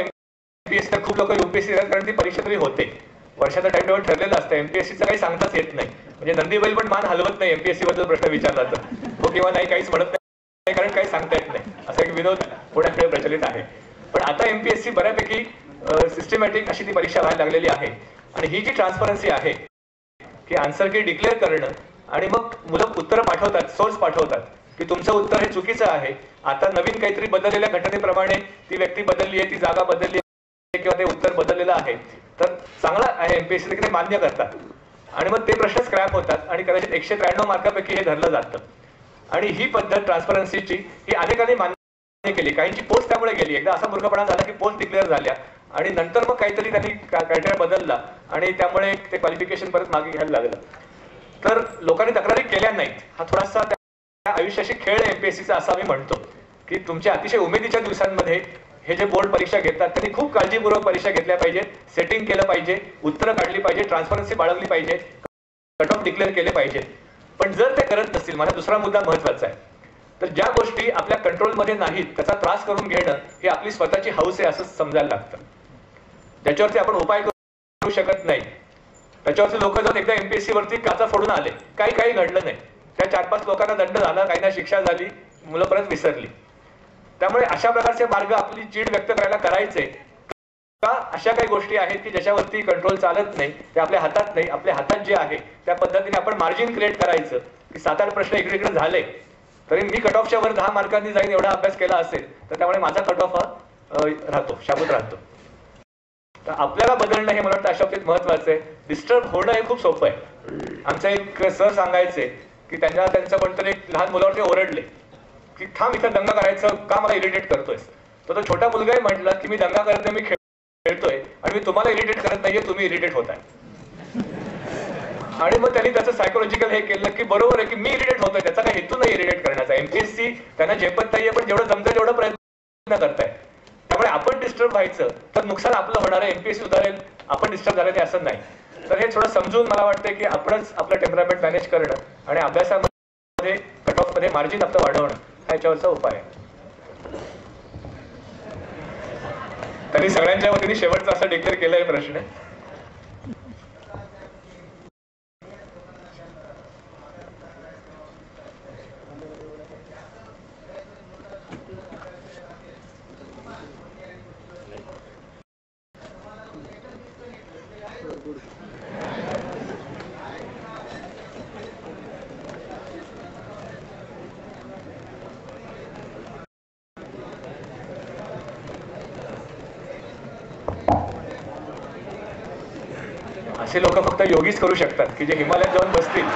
एमपीएससी तर खूप लोक युपीएससी कारण ती परीक्षा तरी होते, वर्षाचा टाइम टेबल ठरलेलं असतं. एमपीएससीचं काही सांगताच येत नाही. म्हणजे नंदीबैल पण मान हलवत नाही एमपीएससी बद्दल प्रश्न विचारला तर, हो किंवा नाही काहीच म्हणत नाही, कारण काही सांगता येत नाही. असा एक विनोद पुण्याकडे प्रचलित आहे. पण आता एमपीएससी बऱ्यापैकी सिस्टमॅटिक अशी ती परीक्षा व्हायला लागलेली आहे. आणि ही जी ट्रान्सपरन्सी आहे की आन्सर की डिक्लेअर करणं आणि मग मुलं उत्तरं पाठवतात, सोर्स पाठवतात की तुमचं उत्तर हे चुकीचं आहे, आता नवीन काहीतरी बदललेल्या घटनेप्रमाणे ती व्यक्ती बदलली आहे, ती जागा बदलली आहे किंवा ते उत्तर बदललेलं आहे, तर चांगलं आहे एमपीएससी देखील मान्य करतात. आणि मग ते प्रश्न स्क्रॅप होतात आणि कदाचित 193 मार्कापैकी हे धरलं जातं. आणि ही पद्धत ट्रान्सपरन्सीची ही अनेकांनी मान्य केली. काहींची पोस्ट त्यामुळे गेली. एकदा असा मूर्खपणा झाला की पोस्ट डिक्लेअर झाल्या आणि नंतर मग काहीतरी त्यांनी क्रायटेरिया बदलला आणि त्यामुळे ते क्वालिफिकेशन परत मागे घ्यायला लागलं. तर लोकांनी तक्रारी केल्या नाहीत. हा थोडासा त्या आयुष्याशी खेळ एमपीएससीचा असं आम्ही म्हणतो की तुमच्या अतिशय उमेदीच्या दिवसांमध्ये हे जे बोर्ड परीक्षा घेतात त्यांनी खूप काळजीपूर्वक परीक्षा घेतल्या पाहिजेत, सेटिंग केलं पाहिजे, उत्तरं काढली पाहिजे, ट्रान्सपरन्सी बाळगली पाहिजे, कट ऑफ डिक्लेअर केले पाहिजे. पण जर ते करत नसतील, माझा दुसरा मुद्दा महत्वाचा आहे, तर ज्या गोष्टी आपल्या कंट्रोलमध्ये नाहीत त्याचा त्रास करून घेणं ही आपली स्वतःची हौस आहे असं समजायला लागतं. ज्याच्यावरती आपण उपाय करू शकत नाही त्याच्यावरती लोक जाऊन एकदा एमपीएससी वरती काचा फोडून आले, काही घडलं नाही. त्या 4-5 लोकांना दंड झाला, काहींना शिक्षा झाली, मुलं परत विसरली. त्यामुळे अशा प्रकारचे मार्ग आपली चीड व्यक्त करायला करायचे का? अशा काही गोष्टी आहेत की ज्याच्यावरती कंट्रोल चालत नाही, ते आपल्या हातात नाही. आपल्या हातात जे आहे त्या पद्धतीने आपण मार्जिन क्रिएट करायचं की 7-8 प्रश्न इकडे झाले तरी मी कट ऑफच्या वर 10 मार्कांनी जाईन एवढा अभ्यास केला असेल तर त्यामुळे माझा कट ऑफ राहतो, शाबूत राहतो. तर आपल्याला बदलणं हे मला वाटतं अशा बाबतीत महत्वाचं आहे. डिस्टर्ब होणं हे खूप सोपं आहे. आमचे एक सर सांगायचे की त्यांचं कोणतरी एक लहान मुलावरती ओरडले की थांब इथं दंगा करायचं का, मला इरिटेट करतोयस. तर तो छोटा मुलगाही म्हटला की मी दंगा करत नाही, मी खेळतोय आणि मी तुम्हाला इरिटेट करत नाहीये, तुम्ही इरिटेट होताय. आणि मग त्यांनी त्याचं सायकोलॉजिकल हे केलं की बरोबर आहे की मी इरिटेट होतोय, त्याचा काही हेतू नाही इरिटेट करण्याचा. एमपीएससी त्यांना झेपत नाहीये पण जेवढं जमतं तेवढं प्रयत्न करताय. त्यामुळे आपण डिस्टर्ब व्हायचं तर नुकसान आपलं होणार आहे, एमपीएससी सुधारेल, आपण डिस्टर्ब झालं ते असं नाही. तर हे थोडं समजून मला वाटतं की आपणच आपलं टेम्परामेंट मॅनेज करणं आणि अभ्यासामध्ये कट ऑफ मध्ये मार्जिन आपलं वाढवणं ह्याच्यावरचा उपाय आहे. त्यांनी सगळ्यांच्या वतीने शेवटचा असं डिक्लेअर केलाय प्रश्न. असे लोक फक्त योगीच करू शकतात की जे हिमालयात जाऊन बसतील.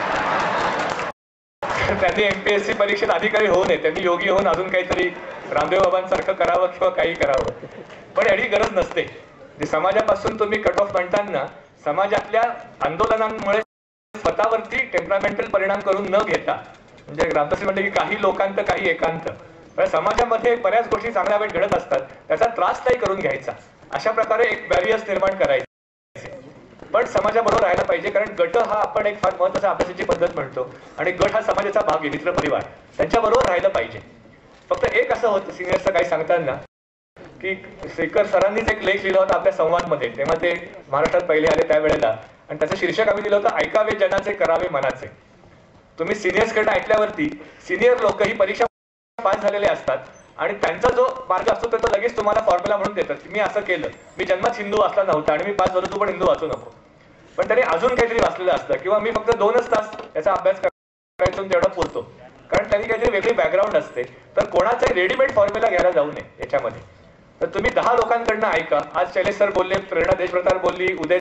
त्यांनी एमपीएससी परीक्षेत अधिकारी होऊ नये, त्यांनी योगी होऊन अजून काहीतरी रामदेव बाबांसारखं करावं किंवा काही करावं. पण एवढी गरज नसते. समाजापासून तुम्ही कट ऑफ म्हणताना समाजातल्या आंदोलनांमुळे स्वतःवरती टेम्परामेंटल परिणाम करून न घेता, म्हणजे रामदास म्हणते की काही लोकांत काही एकांत, समाजामध्ये बऱ्याच गोष्टी चांगल्या वाईट घडत असतात, त्याचा त्रास नाही करून घ्यायचा. अशा प्रकारे एक बॅरियर्स निर्माण करायचे. पण समाजाबरोबर राहायला पाहिजे, कारण गट हा आपण एक फार महत्वाचा अभ्यासाची पद्धत म्हणतो आणि गट हा समाजाचा भाग आहे, मित्र परिवार, त्यांच्याबरोबर राहायला पाहिजे. फक्त एक असं होतं सिनियर्सचं काही सांगताना की शेखर सरांनीच एक लेख लिहिला होता आपल्या संवादमध्ये, तेव्हा ते महाराष्ट्रात पहिले आले त्यावेळेला, आणि त्याचं शीर्षक आम्ही दिलं होतं ऐकावे जनाचे करावे मनाचे. तुम्ही सिनियर्सकडे ऐकल्यावरती सिनियर लोक ही परीक्षा पास झालेले असतात आणि त्यांचा जो मार्ग असतो तो लगेच तुम्हाला फॉर्म्युला म्हणून देतात. मी असं केलं, मी जन्मात हिंदू वाचला नव्हता आणि मी पास झालो, तू पण हिंदू वाचू नको. पण त्याने अजून काहीतरी वाचलेलं असतं किंवा मी फक्त 2च तास याचा अभ्यास करायचो तेवढा पुरतो, कारण त्यांनी काहीतरी वेगळी बॅकग्राऊंड असते. तर कोणाचाही रेडीमेड फॉर्म्युला घ्यायला जाऊ नये याच्यामध्ये. तर तुम्ही 10 लोकांकडनं ऐका. आज शैलेश सर बोलले, प्रेरणा देशप्रतार बोलली, उदय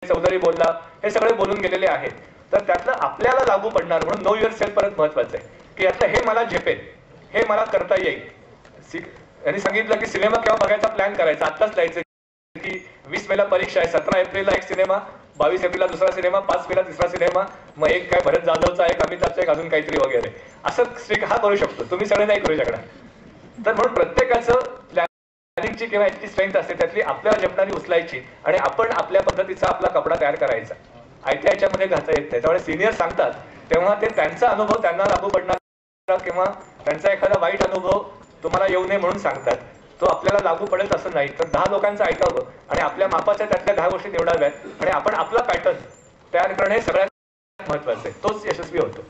चौधरी बोलला, हे सगळे बोलून गेलेले आहेत. तर त्यातलं आपल्याला लागू पडणार म्हणून नो युअर सेल्फ परत महत्वाचं आहे की यातलं हे मला झेपेल, हे मला करता येईल. यांनी सांगितलं की सिनेमा केव्हा बघायचा प्लॅन करायचा, आत्ताच जायचं की 20 मेला परीक्षा आहे, 17 एप्रिलला एक सिनेमा, 22 एप्रिलला दुसरा सिनेमा, 5 मेला तिसरा सिनेमा, मग एक काय भरत जाधवचा, एक अमिताभचा, एक अजून काहीतरी वगैरे, असं स्ट्रिक हा करू शकतो. तुम्ही सगळे नाही करू शकणार. तर म्हणून प्रत्येकाचं प्लॅनिंगची किंवा याची स्ट्रेंथ असते, त्यातली आपल्याला झेपणारी उचलायची आणि आपण आपल्या पद्धतीचा आपला कपडा तयार करायचा. आयत्या याच्यामध्ये घालता येत नाही. त्यामुळे सिनियर सांगतात तेव्हा ते त्यांचा अनुभव त्यांना लागू पडणार किंवा त्यांचा एखादा वाईट अनुभव तुम्हाला येऊ नये म्हणून सांगतात. तो आपल्याला लागू पडेल असं नाही. तर 10 लोकांचं ऐकावं आणि आपल्या मापाच्या त्यातल्या 10 गोष्टी निवडाव्यात आणि आपण आपला पॅटर्न तयार करणं हे सगळ्यात महत्वाचं आहे. तोच यशस्वी होतो.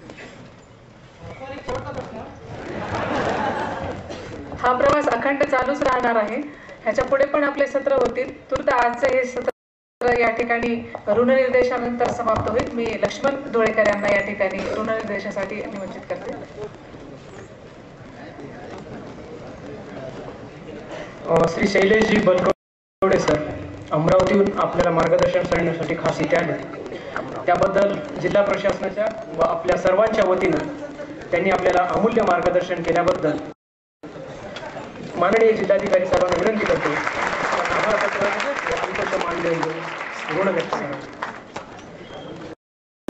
हा प्रवास अखंड चालूच राहणार आहे. ह्याच्या पुढे पण आपले सत्र होतील. तूर्त आजचे हे सत्र या ठिकाणी ऋणनिर्देशानंतर समाप्त होईल. मी लक्ष्मण धुळेकर यांना या ठिकाणी ऋणनिर्देशासाठी निमंत्रित करते. श्री शैलेशजी बलकवडे सर अमरावतीहून आपल्याला मार्गदर्शन करण्यासाठी खास इथे आले. त्याबद्दल जिल्हा प्रशासनाच्या व आपल्या सर्वांच्या वतीनं त्यांनी आपल्याला अमूल्य मार्गदर्शन केल्याबद्दल माननीय जिल्हाधिकारी साहेबांना विनंती करतो. आभारपत्र ऋण व्यक्त करावं.